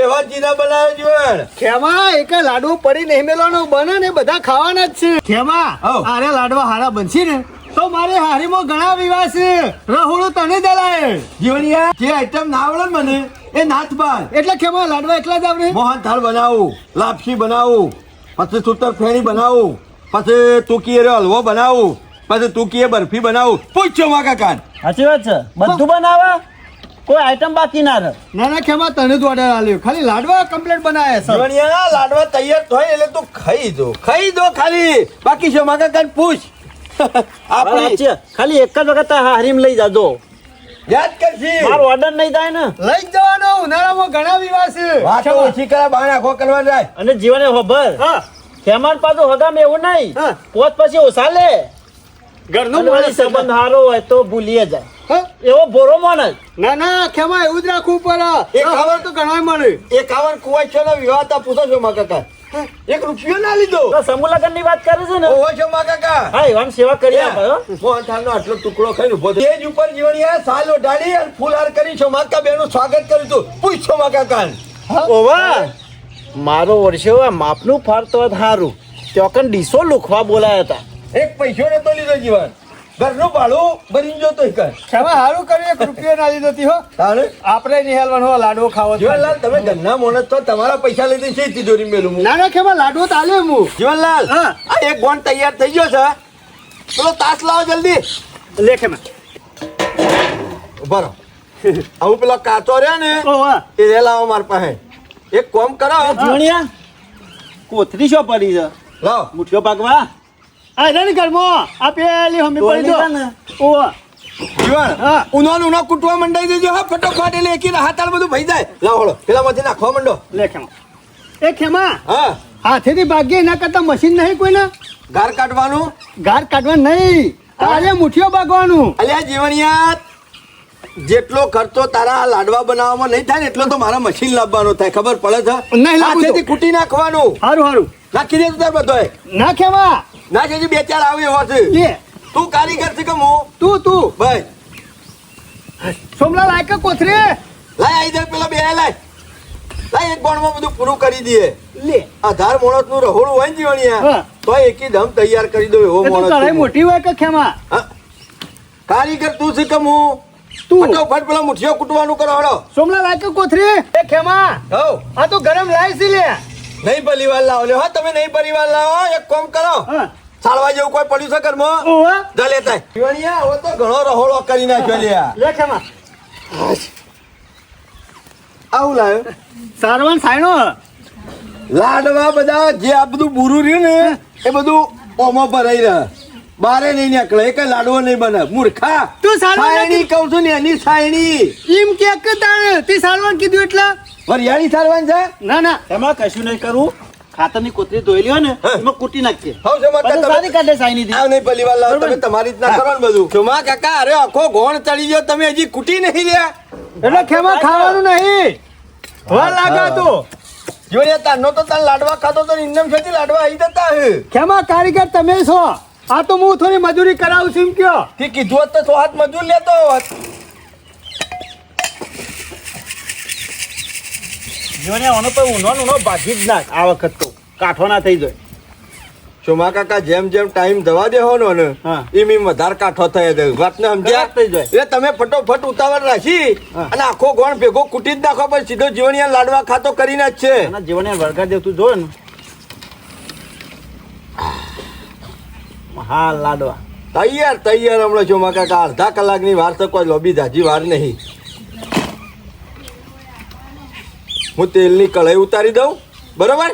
એવા જીના બનાવે જીવણ ખેમા એક લાડુ પડી નહીં મેલવાનો બને ને બધા ખાવાના જ છે ખેમા આવ. આરે લાડવા હારા બનશી ને તો મારે હારીમાં ઘણા વિવાહ છે રહોડું તને દલાય જીવણિયા જે આઈટમ ના આવડે ને મને એ નાથ બાર એટલે ખેમા લાડવા એકલા જ આવડે મોહન થાળ બનાવું લાપસી બનાવું પછી સૂતર ફેણી બનાવું, પછી તુકીએ હલવો બનાવું, પછી તુકીએ બરફી બનાવું. પૂછ્યો માં કાકા. સાચી વાત છે, બધું બનાવે, કોઈ આઈટમ બાકી ના રહે. ના ના ખેમા તને જ ઓર્ડર આલ્યો, ખાલી લાડવા કમ્પ્લીટ બનાવ્યા સર. જીવણિયા લાડવા તૈયાર થાય એટલે તું ખાઈ દો ખાલી. બાકી છે માં કાકા પૂછ. આપણે સાચી, ખાલી એક જ વખત હારીમ લઈ જાજો, યાદ કરશી. મારો ઓર્ડર નહીં થાય ને. લઈ જ જવાનો, ઉનાળામાં ઘણા વિવાહ છે. વાતો ઓછી કરે, બહાર આખો કરવા જાય. અને જીવને ખબર હા ખેમાન પાછું હગામ એવું નહીં, હા. પોત પછી ઓછા લે. ઘરનું અને વળી માણસ છે. સંબંધ સારો હોય તો ભૂલીએ જાય, હા? એવો ભોરો માણસ. ના ના ખેમા એવું જ રાખવું પડે. એક ના ખબર હોય તો ઘણા મળે. એ કાવન કુવાઈ છો વિવાહ તા પૂછો છો માં કાકા. 1 રૂપિયો ના લીધો. તો સમૂહ લગ્ન ની વાત કરે છે ને, ઓહો છો માં કાકા. હા એવાની સેવા કરી આપે હો. મોહનથાળનો આટલો ટુકડો ખાઈને ઉભો થયો. સ્ટેજ ઉપર જીવણિયા સાલ ઓઢાડી અને ફૂલહાર કરી છો માકા બેનું સ્વાગત કર્યું હતું. પૂછો માં કાકા. ઓવા મારો વર્ષો આ માપનું ફારતો હારું ચોકન ડીસો લુખવા બોલાયા હતા. એક પૈસો નતો લીધો જીવન. ઘરનું ભાડું ભરીને જોતો ય કર. ખેમા સારું કર્યું, 1 રૂપિયો ના લીધો તી હો. તાણે આપણે નહીં હાલવાનો, લાડવો ખાવો છે. જીવનલાલ તમે ઘરના મોણસ તો તમારા પૈસા લીધી છે તિજોરી મેલું હું. ના ના ખેમા લાડવો તો આલ્યો હું. જીવનલાલ હા. આ એક ગોણ તૈયાર થઈ ગયો છે. પેલો તાસ લાવો જલ્દી. લે ખેમા. ઉભા રહો. આવું પેલો કાચો રહ્યો ને ઓ વાહ. એ રે લાવો માર પાસે. એક કોમ કરો. જીવણિયા કોથરી શો પડી છે, લાવો. મુઠ્ઠીઓ પાકવા આ રે ને ઘરમાં આ પેલી હમી પડી તોડી દો. દે ને. ઓ વાહ. જીવન હા. ઉનો કૂટવા મંડાઈ દેજો હા ફટોફટ એટલે એકી હાથાળ બધું ભઈ જાય. લાવો હળો પેલામાંથી નાખવા માંડો. લે ખેમા. એ ખેમા હા હાથેથી ભાગ્ય એના કરતા મશીન નહીં કોઈના. ગાર કાઢવાનું. ગાર કાઢવા નહીં, તારે મુઠ્ઠીઓ ભાગવાનું. અલ્યા જીવણિયા જેટલો ખર્ચો તારા આ લાડવા બનાવવામાં નહીં થાય ને એટલો તો મારા મશીન લાવવાનો થાય. ખબર પડે છે? નહીં લાવવું તો. હાથેથી કૂટી નાખવાનું. હારું હારું. નાખી દે તાર બધોય. ના ખેમા. ના છે 2-4 આવે એવા છે. કે તું કારીગર છે કે હું? તું ભાઈ સોમલા લાયક કોથરી લાય આઈ દે પેલા બે લાય. લાય એક ગોણમાં બધું પૂરું કરી દઈએ. લે. આધાર મોણસ નું રહોડું હોય ને જીવણિયા હા. તો એકી દમ તૈયાર કરી દો એવો એ તો મોણસ કઢાઈ છું. મોટી હોય કે ખેમા. હા. કારીગર તું છે કે હું? તું. ફટોફટ પેલા મુઠ્ઠીઓ કૂટવાનું કરો હળો. સોમલા લાયક કોથરી એ ખેમા. હઉ. આ તો ગરમ લાય છે લે. નહીં પરિવાર લાવો લ્યો હા તમે નહીં પરિવાર લાવો એક કામ કરો. હા. સાળવા જેવું કોઈ પડ્યું છે ઘરમાં? ઓ વાહ. જા લેતા આય. જીવણિયા હવે તો ઘણો રહોડો કરી નાખ્યો લ્યા. લે ખેમા. આવું લાયો. સારવાન સાયણો. લાડવા બધા જે આ બધું બુરું રહ્યું ને એ બધું ઓમો ભરાઈ રહે. બારે નહીં નીકળે એ કઈ લાડવો નહીં બને મૂર્ખા. તું સારવાન સાયણી કહું છું ને એની સાયણી. એમ કે તારે તે સારવાન કીધું એટલે. વરિયાળી સારવાન છે. ના ના એમાં કશું નહીં કરું, ખાતરની કોથરી ધોયેલી હોય ને હા. એમાં કૂટી નાખજે. હઉ જમા પછી કાકા સારી કાઢે સાઈની થી. આવ નહીં પરિવાર લાવો બરોબર. તમે તમારી રીતના કરો ને બધું. જમા કાકા અરે આખો ગોણ ચડી ગયો તમે હજી કૂટી નહીં રહ્યા. એટલે ખેમા ખાવાનું નહીં. વાર લાગે તો. જોડે તારનો તો તાર લાડવા ખાતો તો ઇન્દમ છેથી લાડવા આવી જતા હે. ખેમા કારીગર તમે છો. આ તો હું થોડી મજૂરી કરાવું છું એમ કયો. તે કીધું હોત તો 100 હાથ મજૂર લેતો હોત. જીવણિયા ઓનો પર ઊનો ભાગી જ નાખ આ વખત તો કાઠો ના થઈ જાય. સોમા કાકા જેમ જેમ ટાઈમ દવા દેવાનો ને હા. એમ વધા કાઠો થઈ જાય. વાતને સમજ્યા? કલાક થઈ જાય. એટલે તમે ફટોફટ ઉતાવળ રાખી હા. અને આખો ગોણ ભેગો કૂટી જ નાખો પછી સીધો જીવણિયા લાડવા ખાતો કરીને જ છે. આના જીવણિયા વળગા દેવ તું જો ને. હા લાડવા તૈયાર હમણાં સોમા કાકા અડધા કલાકની વાર તો કોઈ લોબી ધાજી વાર નહીં. હું તેલની કઢાઈ ઉતારી દઉં બરોબર.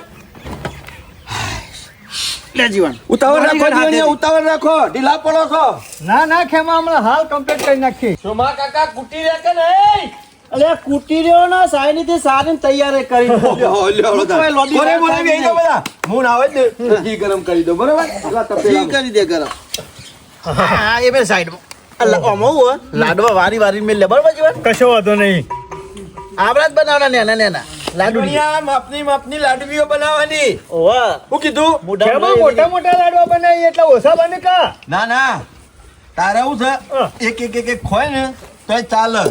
લે જીવણ ઉતાવળ રાખો જીવણિયા, ઉતાવળ રાખો ઢીલા પડો છો. ના ના ખેમા હમણાં હાલ કમ્પ્લીટ કરી નાખી. સોમા કાકા કૂટી રહ્યા કે નહીં? અલે કૂટી રહ્યો ને સાઈની થી સારી તૈયાર કરી લ્યો, લ્યો, કોઈ લોબી બોરે બોરે વાત બેહી જાઓ બધા. હું ના આવે જ ને ઘી ગરમ કરી દો બરોબર. પેલા તપેલામાં. કરી દે ગરમ. હા એ બે સાઈડ માં લાડવા વારી વારી મેં લે બરોબર જીવન. કશો વાંધો નહીં. આપડા જ બનાવના નેના નેના લાડુ. જીવણિયા માપની લાડવીઓ બનાવવાની. ઓવા હું કીધું? ખેમા મોટા મોટા લાડવા બનાવીએ એટલે ઓછા બને કા. ના ના તારે શું છે હા. એક ખોય ને તો ચાલે.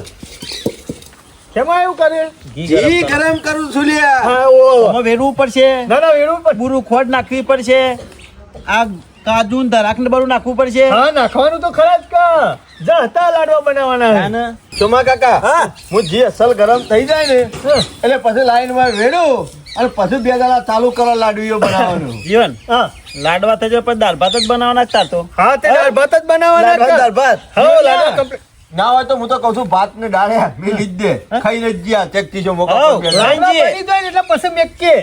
ખેમા એવું કરે. ઘી ગરમ કરું છું લ્યા. હા ઓ. આમાં વેરવું પડશે, ના ના વેણું પણ. બુરું ખોટ નાખવી પડશે, આ કાજુ ને ધરાક ને બધું નાખવું પડશે હા નાખવાનું તો ખરા જ કા જા હતા લાડવા બનાવવાના હા ને? સોમા કાકા હું જે અસલ ગરમ થઈ જાય ને એટલે પછી લાઈન માં રેડું અને પછી 2 દાડા ચાલુ કરો લાડવીઓ બનાવવાનું. જીવન હા લાડવા થઈ જાય પણ દાળ ભાત જ બનાવવાના જ તાર તો હા તે દાળ ભાત જ બનાવવાના લાડવા, કા. દાળ ભાત. હા લાડવા complete. ના હોય તો હું તો કહું છું ભાત ને દાળે મેં લીધ દે ખાઈને જ જ્યાં ચેકથી જો મોકો હઉ, પર લાઈન લાડવા જઈએ. બની જાય ને એટલે પછી મેકે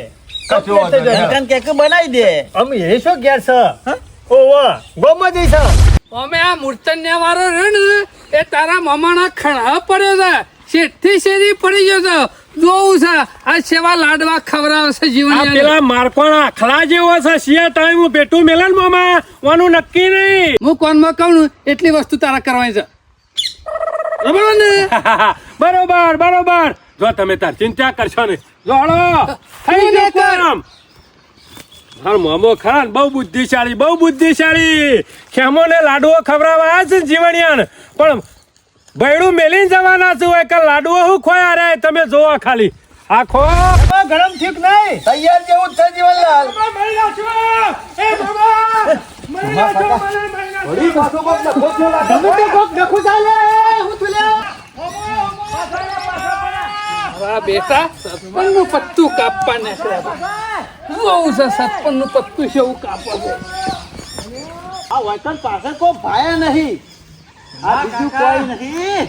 કશો complete થઈ વાંધો જાય. ચિકન કેક બનાવી દે અમે એ શું ઘેર છે ઓવા ગોમાં જઈશ અમે આ મૂર્તન્યા વાળો રહ્યો ને એ તારા મામાના ખણા પડ્યો છે શેઠથી શેરી પડી ગયો છે જોવું છે આ સેવા લાડવા ખવડાવશે આ જીવન પેલા મારકોણ આખલા જેવો છે શિયા ટાઈમ પેટું મેલન મામા વાનું નક્કી નહીં હું કોનમાં કહું ને એટલી વસ્તુ તારા કરવાની છે બરાબર ને બરોબર બરોબર જો તમે તાર ચિંતા કરશો ને જો હળો થઈ ગયું કામ. હા મોમો ખરા ને બહુ બુદ્ધિશાળી ખેમો ને લાડવો ખવડાવવા આવ્યા છે ને જીવણિયાને પણ બૈડું મેલીને જવાના છે હોય કે લાડવો હું ખોયા રે તમે જોવો ખાલી આખો ગરમ થયું કે નહીં તૈયાર જેવું જ છે જીવનલાલ. વળી પાછો કોક નખો થયો લાગે. તમે તો કોક નખું ચાલે હું તું લે હા બેટા સતપનનું પત્તું કાપવા નીકળ્યા જોવું છે સતપનનું પત્તું છે એવું કાપવા છે આ વતન પાછળ કોઈ ભાયા નહીં આ બીજું કોઈ નહીં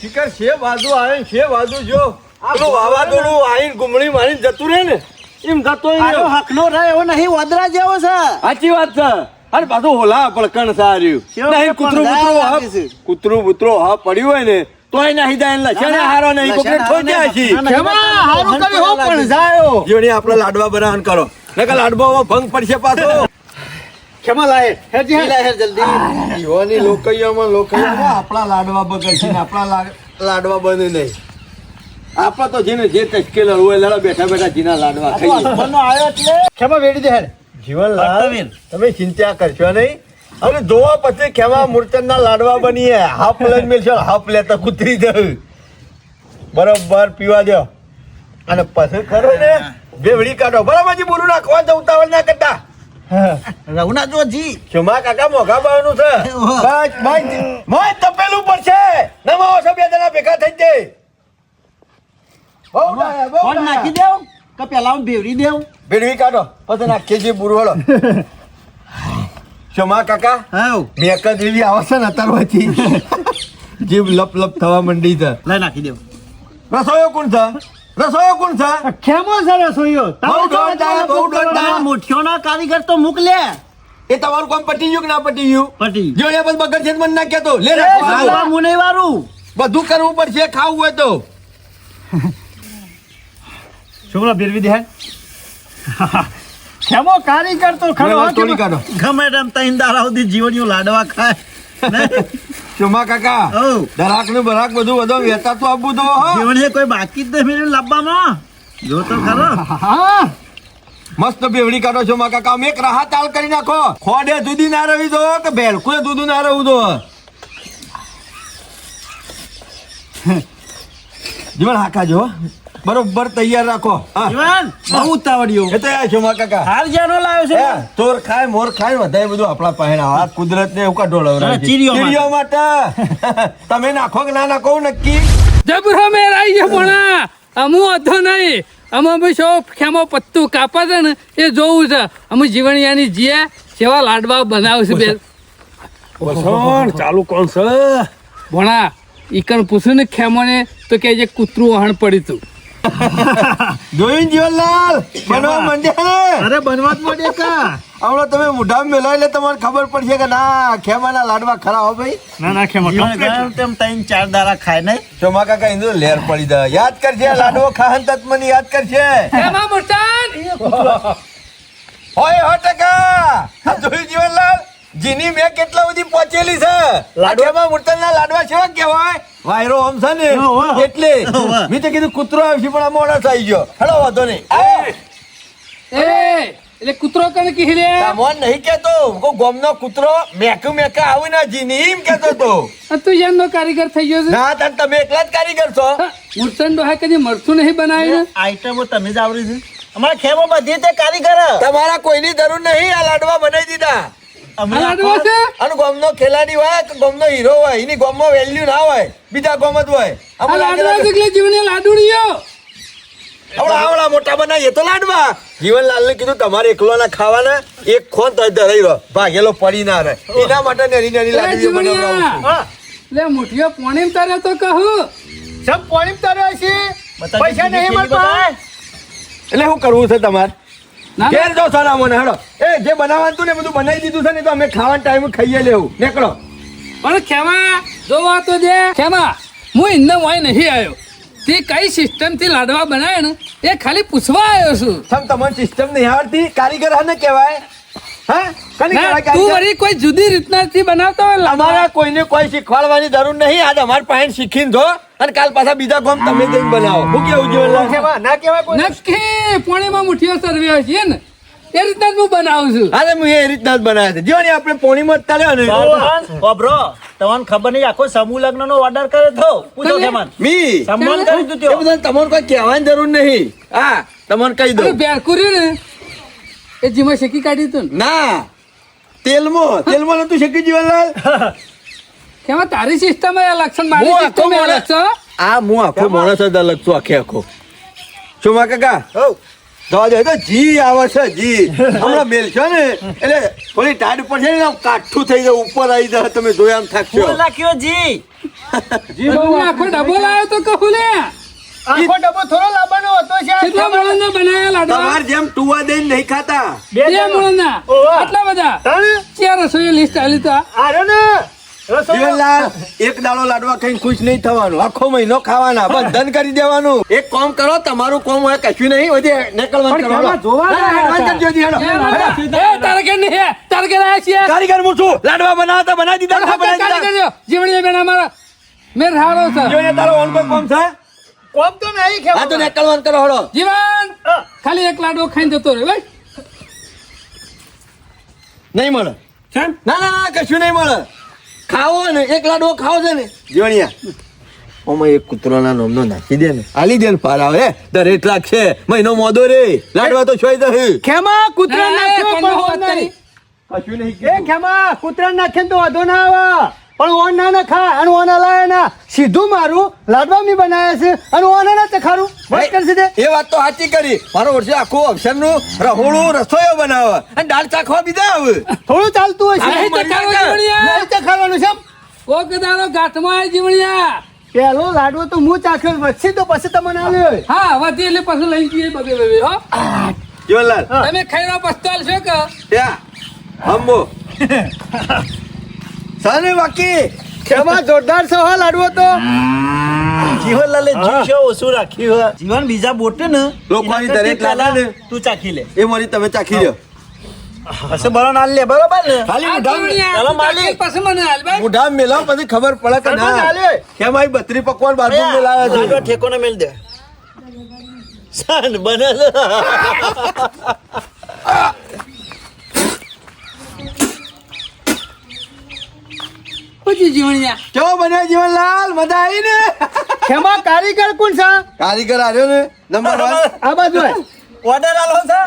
શિખર છે બાજુ આવે ને છે બાજુ જો પેલું વાવાઝોડું આવીને ગુમડી મારીને જતું રહે ને એમ જતો આનો હકનો રહે એવો નહીં વદરા જેવો છે સાચી વાત છે અરે પાછું હોલા પળકણ સાર્યું કેવો નહીં કૂતરું પળકણ બૂતરું લાગે છે. કૂતરું બૂતરું હા પડ્યું હોય ને તોય નાહી જાય ને લસણે હારો નહીં કોકને ઠોઈ જાય છે. ખેમા હારું કરી હો પણ જાયો જીવણી આપણે લાડવા બનાવવાનું કરો નકર લાડવામાં ભંગ પડશે પાછો ખેમા લાય હેજી લે હેર જલ્દી યુવાની લોકૈયામાં આપણા લાડવા બગડશે ને આપણા લાડવા બને નહીં આપણા તો જેને જે તશ્કેલ હોય લડા બેઠા બેઠા જીના લાડવા ખાઈએ હસબન્ડનો આવ્યો એટલે ખેમા વેડી દે હેડ જીવનલાલ ભક્તવીર. તમે ચિંતા કરશો નહીં હવે જોવા પછી ખેમા મૂર્તનના લાડવા બનીએ હાફ લઈને મેલશો હાફ લેતા કૂતરી જવું બરોબર પીવા દો અને પછી ખરો ને બેવડી કાઢો બરાબર જી બોલું નાખવા તો ઉતાવળ ના કરતા રઘુના જો જી ચુમા કાકા મોઘા ભાવનું છે બસ મોય તપેલું પડશે નમો છો 2 જણા ભેગા થઈ જાય બહુ ડાયા, બહુ કોણ ડાયા. નાખી દેવ કે પેલા હું ભેવરી દેવ ભેળવી કાઢો પછી નાખીએ જે બુરવડો ચુમા કાકા હાઉ મેક જ એવી આવશે ને અત્યારથી જીભ લપ લપ થવા માંડી છે લઈ નાખી દેવ રસોઈયો કોણ છે રસોઈયો કોણ છે ખેમો સરસ હોયો બહુ દોડતા, બહુ દોડતા. મુઠ્ઠીઓના કારીગર તો મોકલે એ તમારું કામ પટી ગયું કે ના પટી ગયું પટી જો એ બસ બગડ છે મને ના કહેતો લે લાડવા મુને વાળું બધું કરવું પડશે ખાવું હોય તો છોકરા ભેરવી દે ખેમો કારીગર તો ખરો વેલા તોડી કાઢો ગમે તેમ તઈન દાડા સુધી જીવણીઓ લાડવા ખાય ચુમા કાકા હઉ. દરાક નું બરાક બધું બધું વેતા તો આપવું તો હો જીવણીએ કોઈ બાકી જ નહીં મેળવ્યું લાવવામાં જો તો ખરો હા મસ્ત બેવડી કાઢો છો મા કાકા અમે એક રાહત તાલ કરી નાખો ખોડે દૂધી ના રવી દો કે ભેળકુએ દૂધ ના રવું દો જીવન હાકા જો બરોબર તૈયાર રાખો હા જીવન બહુ ઉતાવળ્યું એ તો યાર છો મા કાકા હાર જ્યાંનો લાવ્યો છે હે, ચોર ખાય મોર ખાય વધારે બધું આપણા પહેણ આ કુદરત ને એવું ઢોળવરાય હા, ચીરીઓ માટે તમે નાખો કે ના નાખો નક્કી જબરો મેરાઈ છે ભણા અમુ અધો નહીં અમે ભાઈ શો ખેમો પત્તું કાપા છે ને એ જોવું છે અમે જીવણિયાની જીયા સેવા લાડવા બનાવશે બે વસણ ચાલુ કોણ છે ભણા ઈકણ પૂછ્યું ને ખેમોને તો કે જે કૂતરું વહાણ પડ્યું તું જોયું જીવનલાલ બનવા માંડ્યા ને અરે બનવાત મોડે કા હમણાં તમે મોઢામાં મેલાય એટલે તમારે ખબર પડશે કે ના ખેમાના લાડવા ખરા હો ભાઈ ના ના ખેમો જીવન ગમે તેમ તઈન ચાર દાડા ખાય નહીં ચોમા કાકા ઇન્દુ લેર પડી દે યાદ કરજે લાડવો ખાહન તત મને યાદ કરશે ખેમા મોટાન હોય 100% આ જોયું જીવનલાલ જીની મેં કેટલા સુધી પહોંચેલી છે લાડવામાં મૂર્તનના લાડવા કેવા કહેવાય વાયરો આમ છે ને એટલે મેં તો કીધું કૂતરો આવશે પણ આ મોડા થઈ ગયો હેલો વાંધો નહીં એ એટલે કૂતરો કને કી લે મોન નહીં કેતો કો ગોમનો કૂતરો મેકુ મેકા આવું ના જીની એમ કેતો તો તું જેમનો કારીગર થઈ ગયો છે ના તાર તમે એકલા જ કારીગર છો મૂર્તન ડોહા કદી મળતું નહીં બનાવ્યું ને આઈટમો તમે જ આવડી છે અમારા ખેમો બધી તે કારીગર તમારા કોઈની જરૂર નહીં આ લાડવા બનાવી દીધા અમે આ લાડવો છે અને ગામનો ખેલાડી હોય કે ગામનો હીરો હોય એની ગામમાં વેલ્યુ ના હોય બીજા ગામ જ હોય આ આમાં લાડવા લાગે છે એટલે જીવને લાડુડીયો આવડા મોટા બનાવીએ તો લાડવા જીવનલાલ ને કીધું તમારે એકલોના ખાવાના એક ખોન તો રહી રહ્યો ભાગેલો પડી ના રહે એના માટે નાની નાની એ લાડવી જીવણિયા બનાવડાવું છું. હા લે મુઠિયો પોણીમ તારે તો કહું સબ પાણી તરે છે બતાવી પૈસા નહીં દીધી મળતા બતાય. એટલે શું કરવું છે તમારે ના ઘેર જો સલામો ને હેડો એ જે બનાવવાનું હતું ને બધું બનાવી દીધું છે ને તો અમે ખાવાના ટાઈમે ખાઈએ લેવું નીકળો પણ ખેમા જોવા તો દે ખેમા હું ઇન્દમ હોય નહીં આવ્યો તે કઈ સિસ્ટમ થી લાડવા બનાવે ને એ ખાલી પૂછવા આવ્યો છું સમ તમારી સિસ્ટમ નહીં આવડતી કારીગર હા ને કહેવાય હા કને ના, કહેવાય તું કારીગર વળી કોઈ જુદી રીતના થી બનાવતો હોય લાડવા. અમારા કોઈને કોઈ શીખવાડવાની જરૂર નહીં આજ અમાર પાસે શીખીને જો અને કાલ પાછા બીજા ગામ તમે જઈને બનાવો હું કેવું જીવનલાલ કેવા ના કેવા કોઈ નક્કી પોણીમાં મુઠ્ઠીઓ સર્વ્યો છે ને એ રીતના જ હું બનાવું છું અરે હું એ રીતના જ બનાવ્યા છે જીવન આપણે પોણીમાં જ તાલ્યો ને ભગવાન, ઓ બ્રો તમને ખબર નહીં આખો સમૂહ લગ્ન નો ઓર્ડર કરે તો પૂછો તમે- ખેમાન મી સન્માન કરી એ દીધું બધા તમારે કોઈ કહેવાની જરૂર નહીં હા તમને કહી અરે દઉં બેરકું રહ્યું ને એ જીમાં શેકી કાઢી તું ને ના તેલમાં નતું શકી જીવનલાલ કેમાં તારી સિસ્ટમ અલગ છે મારી હું આખો સિસ્ટમ અલગ છે આ હું આખો માણસ જ અલગ છું આખો શું માં કાકા જવા દે તો જી આવે છે જી હમણાં મેલ છો ને એટલે થોડી ટાઈડ ઉપર છે ને આમ કાઠું થઈ જાય ઉપર આવી જાય તમે જોયા આમ થાકશો ફૂલ નાખ્યો જી હું આખો ડબો લાવ્યો તો કહું લે આખો ડબ્બો થોડો લાવવાનો હતો છે કેટલા મોણસના બનાયા લાડવા તમારે જેમ ટુવા દઈને નહીં ખાતા બે બે મોણસના ઓહો. આટલા બધા ત્રણ ચાર રસોઈ લિસ્ટ આલી તો આરો ને રસોઈ જીવનલાલ એક દાડો લાડવા ખાઈને ખુશ નહીં થવાનું આખો મહિનો ખાવાના બંધન કરી દેવાનું એક કામ કરો તમારું કામ હોય કશું નહીં વધી નીકળવાનું પણ કરવાનું. કેવા જોવા ના, ના, લાયા advance કરજો જી, હેડો. એ તારે કે નહીં તારે કે આયા છીએ કારીગર હું છું લાડવા બનાવતા બનાવી દીધા ના બનાવી દીધા જીવણીએ બેન અમારા મેર હારો છે જીવને તારો ઓન કોઈ કામ છે કોમ તો નહીં આ તો ખેવા નીકળવાનું કરો હળો જીવન ખાલી એક લાડવો ખાઈને જતો રહ્યો ભાઈ નહીં મળે ના ના ના કશું નહીં મળે ખાવો ને એક લાડવો ખાવો છે ને જીવણિયા ઓમાં એક કૂતરાના નામનો નાખી દે ને આલી દે ને પાર આવે દરેક લાગશે મહિનો મોદો રે લાડવા તો છોઈ દે ખેમા કૂતરા નાખ્યો કોણનો પણ વાત ઓન કરી? નહીં. કશું નહીં એ ખેમા કૂતરા નાખે ને તો વાંધો ના આવે પણ ઓન ના ના ખા અને ઓન હલાય ના સીધું મારું લાડવા મી બનાવ્યા છે અને ઓન ના ચખારું બસ કરશે તે એ વાત તો સાચી કરી મારો વર્ષે આખું અક્ષરનું રહોળું રસોઈઓ બનાવે અને દાળ ચાખવા બીજા આવે થોડું ચાલતું હશે નહીં ચખાડો જીવણિયા. નહીં ચખાડવાનું છે કોક દાડો ગાંઠમાં આય જીવણિયા પેલો લાડવો તો હું ચાખ્યો વચ્ચે તો પછી તમને આવ્યો હા વધી એટલે પાછું લઈ જઈએ બબે બબે હો જીવનલાલ તમે ખાઈને પસ્તાલ છો કે ત્યાં હંબો સાને બાકી ખેમા જોરદાર છે હો લાડવો તો જીવનલાલે જીવશે ઓછું રાખ્યું હોય. જીવન બીજા બોટે ને લોકોની એના દરેક કરતા લાલા ને. તું ચાખી લે એ મારી તમે ચાખી લ્યો હશે બરો નાલ લે બરોબર ને ખાલી આ મુઢામ જીવણિયા, ચાલો તું માલિક. ચાખી પછી મને હાલ ભાઈ મુઢામ મેલાવ પછી ખબર પડે કે સરપંચ ના હાલ્યો. કેમ આઈ બત્રી પકવાન બાજુ મેલાવ્યા લાડવા છે ઠેકોને મેલ દે સાન બને છે. પૂછી જીવણિયા કેવો બન્યો જીવનલાલ મજા આવી ને ખેમા કારીગર કોણ છે કારીગર આવ્યો ને નંબર 1 આ બાજુ હે. ઓર્ડર આલો છે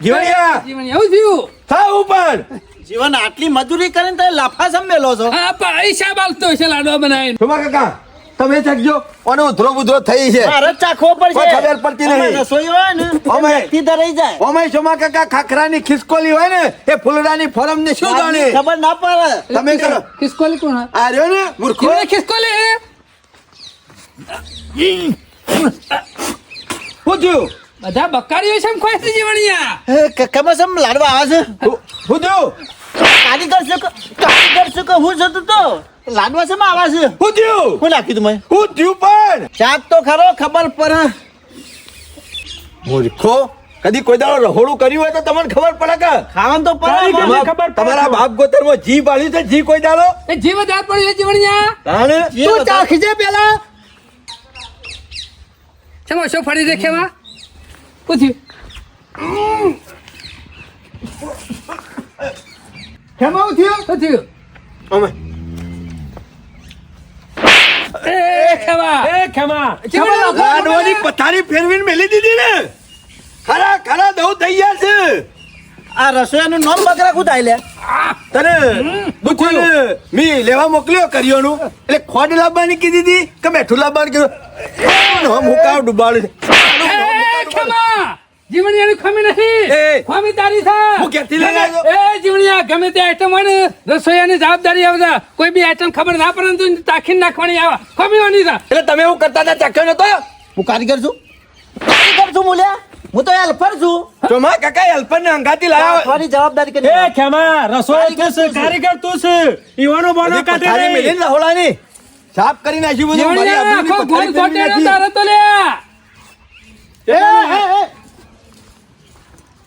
જીવણિયા જીવણિયા એવું થયું થાવ ઉપર જીવન આટલી મજૂરી કરીને તમે લાફા સમ મેલો છો હા પૈસા બાલતો છે લાડવા બનાવીને શોભા કાકા તમે ચકજો અને ઉધરો બુધરો થઈ છે મારે જ ચાખવો પડશે કોઈ ખબર પડતી નહીં. અમે રસોઈ હોય ને અમે. વ્યક્તિ ધરાઈ જાય ઓમાય શોમા કાકા ખાખરાની ખિસકોલી હોય ને એ ફૂલડાની ફોરમ ને શું જાણે ખબર ના પડે તમે કરો ખિસકોલી કોણ હા? આ રહ્યો ને મૂર્ખો જીવણિયા ખિસકોલી શું થયું બધા બકારીઓ છે એમ ખોય છે જીવણિયા કમસમ લાડવા આવે છે શું થયું કારીગર છે કે હું જતો તો લાડવા છે માં આવે છે શું થયું હું નાખી તું મેં શું થયું પણ ચાક તો ખરો ખબર પડે મૂર્ખો કદી કોઈ દાડો રહોડું કર્યું હોય તો તમને ખબર પડે કે ખાવાનું તો કારીગરને પડે ખબર પડે. તમારા બાપ ગોતરમાં જી પાડ્યું છે જી કોઈ દાડો એ જીવ દાંત પડ્યું છે જીવણિયા તાણે તું ચાખજે પેલા ચમો શો ફરી દે ખેમા પૂછ્યું ખેમા હું થયું શું થયું અમે એ ખેમા એ ખેમા જીવણિયા લાડવાની પથારી ફેરવીને મેલી દીધી ને ખરા ખરા દઉં થઈ ગયા છે આ રસોઈયાનું નામ બકરા કુદાય લે તને દુકાન મી લેવા મોકલ્યો કર્યોનું એટલે ખોડ લાવવાની કીધી હતી કે મેઠું લાવવાનું કીધું હું કાવ ડુબાડું ખેમા જીવણિયાની ખમી નથી એ. ખમી તારી છે હું ક્યાંથી લઈને આવ્યો? એ જીવણિયા ગમે તે આઈટમ હોય ને રસોઈયાની જવાબદારી આવે છે. કોઈ બી આઈટમ ખબર ના પડે ને તો તાખીને નાખવાની આવે ખમીવાની છે એટલે તમે એવું કરતા હતા ચાખ્યો નતો હું કારીગર છું મૂલ્યા હું તો હેલ્પર છું ચોમા કાકા હેલ્પર ને અંગાતી લાવ્યા તમારી જવાબદારી કરી એ ખેમા રસોઈ તું છે કારીગર તું છે ઈવાનો બોનો કાઢે પથારી નહીં. મેલીને લહોડાની સાફ કરી નાખ્યું બધું મારી જીવણિયા આબરૂની આખો પથારી ગોળ ફેરવી ખોટેલો નાખી. તારે તો લ્યા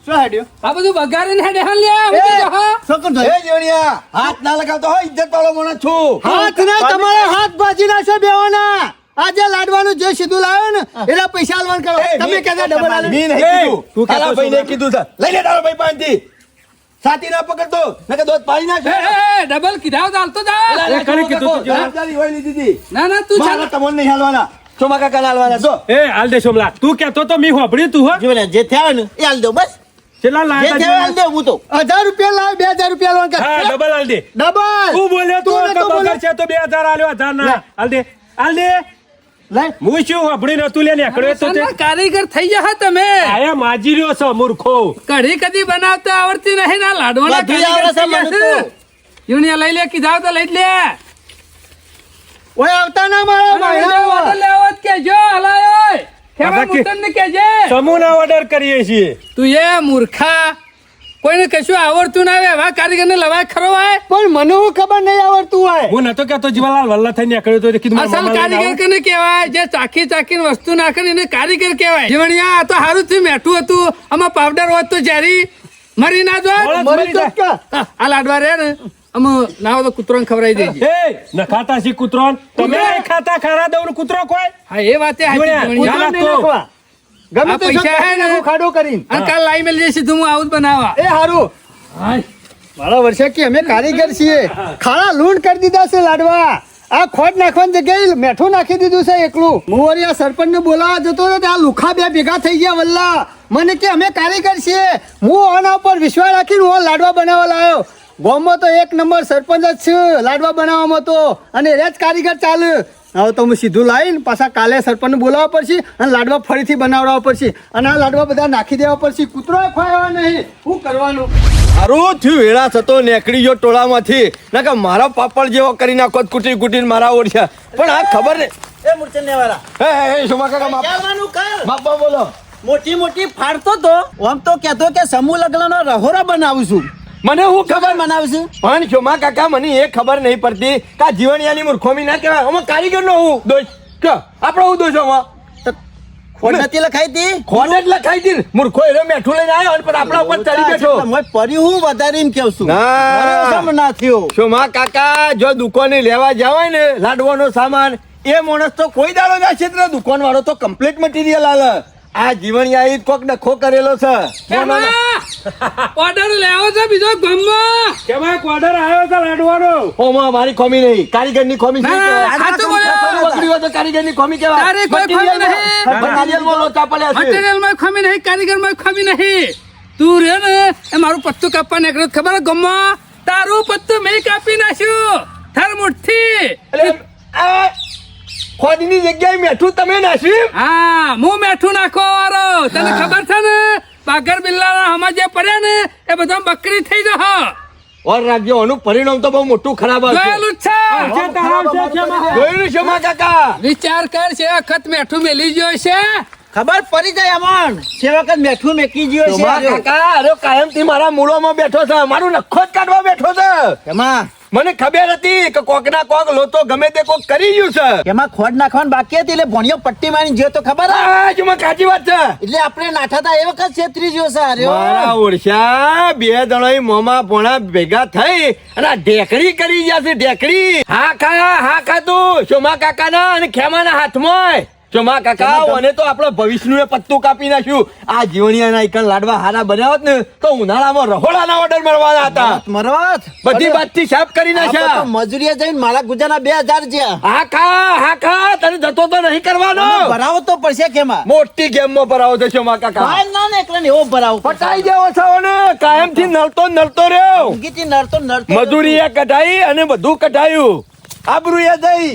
શું હેડ્યો આ બધું બગાડીને હેડે હાલ લ્યા હું કીધું, હા શકું એ જીવણિયા, હાથ ના લગાવતો હોય ઇજ્જત વાળો માણસ છું હાથ ના તમારા હાથ ભાજી નાખશો બેવાના આજે લાડવાનું જે સીધું લાવ્યો ને એના પૈસા આલવાન કરો તમે કહેતા ડબલ આલે મી નહીં કીધું તું કાલા ભાઈને કીધું છે લઈ લે તારો ભાઈ પાસેથી સાથી ના પકડતો નકર દોત પાડી નાખ ડબલ કીધા તો હાલતો જા એ કરી કીધું તું જો. જવાબદારી હોય લીધી હતી ના ના તું ચાલ મારા તમને નહીં હાલવાના ચોમા કાકા હાલવાના જો એ હાલ દે સોમલા તું કેતો તો મી હોભળ્યું તું હો જીવણિયા જે થયા ને એ હાલ દો બસ કેટલા જે લાયા થયા હાલ દો હું તો 1000 રૂપિયા લાવ 2000 રૂપિયા લોન કર હા ડબલ હાલ દે ડબલ તું બોલ્યો તું તું નતો બગર બોલ્યો. છે તો 2000 આલ્યો 1000 ના હાલ દે લઈ હું શું હોભળી નતું લે નીકળ્યો તો તે સરના કારીગર થઈ જા તમે આયા માજી રહ્યો છો મૂર્ખો કઢી કદી બનાવતા આવડતી નહીં ના લાડવાના બધું આવડે છે કારીગર મને થઈ તો. જશે. યુનિયા લઈ લે કીધા તો લઈ જ લે ઓય આવતા ના મારા ઓર્ડર ભાઈ લેવત કે જો હલાય ખેમા કાકા કે- મુતન ને કેજે સમૂહના ઓર્ડર કરીએ છીએ તું એ મૂર્ખા કોઈને કશું આવડતું ના આવે એવા કારીગર ને લવાય ખરો હોય પણ મને હું ખબર નહીં આવડતું હોય હું નતો કહેતો જીવાલાલ વલ્લા થઈને નીકળ્યો તો એટલે કીધું મારા અસલ મામા લઈને કારીગર આવો. કને કહેવાય જે ચાખી ચાખીને વસ્તુ નાખે ને એને કારીગર કહેવાય જીવણિયા આ તો હારું થયું મેઠું હતું આમાં પાવડર હોત તો જેરી મરી ના જોત મોળા જ મરી મરી તો જાય. કા હા, આ લાડવા રે ને આમ ના હોય તો કૂતરોને ખવડાવી દેજે એ નખાતા શી કૂતરો તમે નહીં ખાતા ખારા દઉં કૂતરો કોઈ હા એ વાતે સાચી જીવણિયા, જીવણિયા. યાદ નહીં નાખવા. ગમે આ તે પૈસા હે ને? હું ખાડો કરીને અને કાલ લાઈ મેલી જશે તું હું આવું જ બનાવવા એ હારું મારા વર્ષે કે અમે કારીગર છીએ ખાડા લૂંટ કરી દીધા છે લાડવા આ ખોટ નાખવાની જગ્યાએ મેઠું નાખી દીધું છે એકલું મુવરિયા સરપંચ ને બોલાવા જતો હતો ત્યાં લુખા બે ભેગા થઈ ગયા વલ્લા મને કે અમે કારીગર છીએ હું આના ઉપર વિશ્વાસ રાખીને હું લાડવા બનાવવા લાવ્યો ગામમાં તો એક નંબર સરપંચ જ છે લાડવા બનાવવામાં તો અને એ જ કારીગર ચાલે હવે તો હું સીધું લાવીને પાછા કાલે સરપંચને બોલાવવા પડશે અને લાડવા ફરીથી બનાવડાવવા પડશે અને આ લાડવા બધા નાખી દેવા પડશે કૂતરો ખવાવા નહીં શું કરવાનું સારું થયું વેળા થતો નેકડી ગયો ટોળામાંથી નકર મારા પાપડ જેવો કરી નાખો કુટી કુટીને મારા ઓળખ્યા પણ આ ખબર ને એ મૂર્છનને વાળા હે શોમા કાકા માપ કહેવાનું કર માપવા બોલો મોટી મોટી ફાડતો તો આમ તો કહેતો કે સમૂહ લગ્નનો રહોરા બનાવું છું મને હું ખબર ખબર બનાવશું પણ શોમા કાકા મને એ ખબર નહીં પડતી કે આ જીવણિયાની મૂર્ખોમી ના કહેવાય આમાં કારીગરનો હું દોષ કયો આપણો હું દોષ આમાં ખોટ નથી લખાઈ હતી ખોટ જ લખાઈ હતી ને. મૂર્ખો એનો મેઠું લઈને આવ્યો અને પણ આપણા ઉપર ચડી બેઠો તમે પર્યું હું વધારે એમ કેવું છું ના. ભરોસો ના થયો શોમા કાકા જો દુકાને લેવા જાવ હોય ને લાડવાનો સામાન એ માણસ તો કોઈ દાડો ના ક્ષેત્ર દુકાન વાળો તો કમ્પ્લીટ મટીરિયલ આલે આ જીવણિયા કોક ડખો કરેલો છે ઓર્ડર લેવો છે બીજો ગમમાં કેમાં એક ઓર્ડર આવ્યો છે લાડવાનો ઓમાં મારી ખોમી નહીં કારીગરની ખોમી છે ના, સાચું બોલ્યો. બકરી હોય તો કારીગરની ખોમી કહેવાય તારે કોઈ ખોમી મટીરિયલમાં- નહીં. મટીરિયલમાં લોચા પડ્યા છે મટીરિયલ માં ખમી નહીં કારીગર માં ખમી નહીં તું રે ને એ મારું પત્તું કાપવા નીકળ્યો તો ખબર ગમમાં તારું પત્તું મેં કાપી નાખ્યું થર મુઠ્ઠી એટલે આ ખોદની જગ્યાએ મેઠું તમે નાખ્યું હા હું મેઠું નાખો વાળો તને ખબર છે ને બાગર બિલ્લા હમા જે પડ્યા ને એ બધા બકરી થઈ જશે ઓર રાજ્ય આનું પરિણામ તો બહુ મોટું ખરાબ આવશે જોયેલું જ છે જે તારામ છે કેમાં જોયેલું છે મા કાકા વિચાર કર છે વખત મેઠું મેલી ગયો છે ખબર પડી જાય અમન છે વખત મેઠું મેકી ગયો છે મા આર્યો. કાકા અરે કાયમથી મારા મૂળોમાં બેઠો છે મારું નખો જ કાઢવા બેઠો છે એમાં મને ખબર હતી કે કોક ના કોક લોતો ગમે તે કોક કરી ગયું છે એમાં ખોટ નાખવાનું બાકી હતી એટલે ભણ્યો પટ્ટી મારી ગયો તો ખબર હે? આ જુમાં કાચી વાત છે એટલે આપણે નાઠા હતા એ વખત છેતરી ગયો છે આર્યો. મારા ઓળશા બે જણા મોમાં પોણા ભેગા થઈ અને આ ઢેકડી કરી ગયા છે ઢેકડી હા ખા તું સોમા કાકા ના અને ખેમા ના હાથમાં ચોમા કાકા અને તો આપણો ભવિષ્યનું પત્તું કાપી નાખ્યું. આ જીવણિયાના એકન લાડવા હારા બનાવ્યા હોત ને તો ઉનાળામાં રહોડાના ઓર્ડર મળવાના હતા. મરવાત બધી બાજથી સાફ કરી નાખ્યા. મજૂરીએ જઈને મારા ગુજાના 2000 જ્યાં હા ખા તને જતો તો નહીં કરવાનો. ભરાવો તો પડશે કેમાં મોટી ગેમમાં ભરાવો છે ચોમા કાકા. ના ને એકલા ને એવો ભરાવો પટાઈ દેવો છો ને કાયમથી નડતો રહ્યો. ઊંઘીથી નડતો મજૂરીએ કઢાઈ અને બધું કઢાયું. આબરૂએ જઈ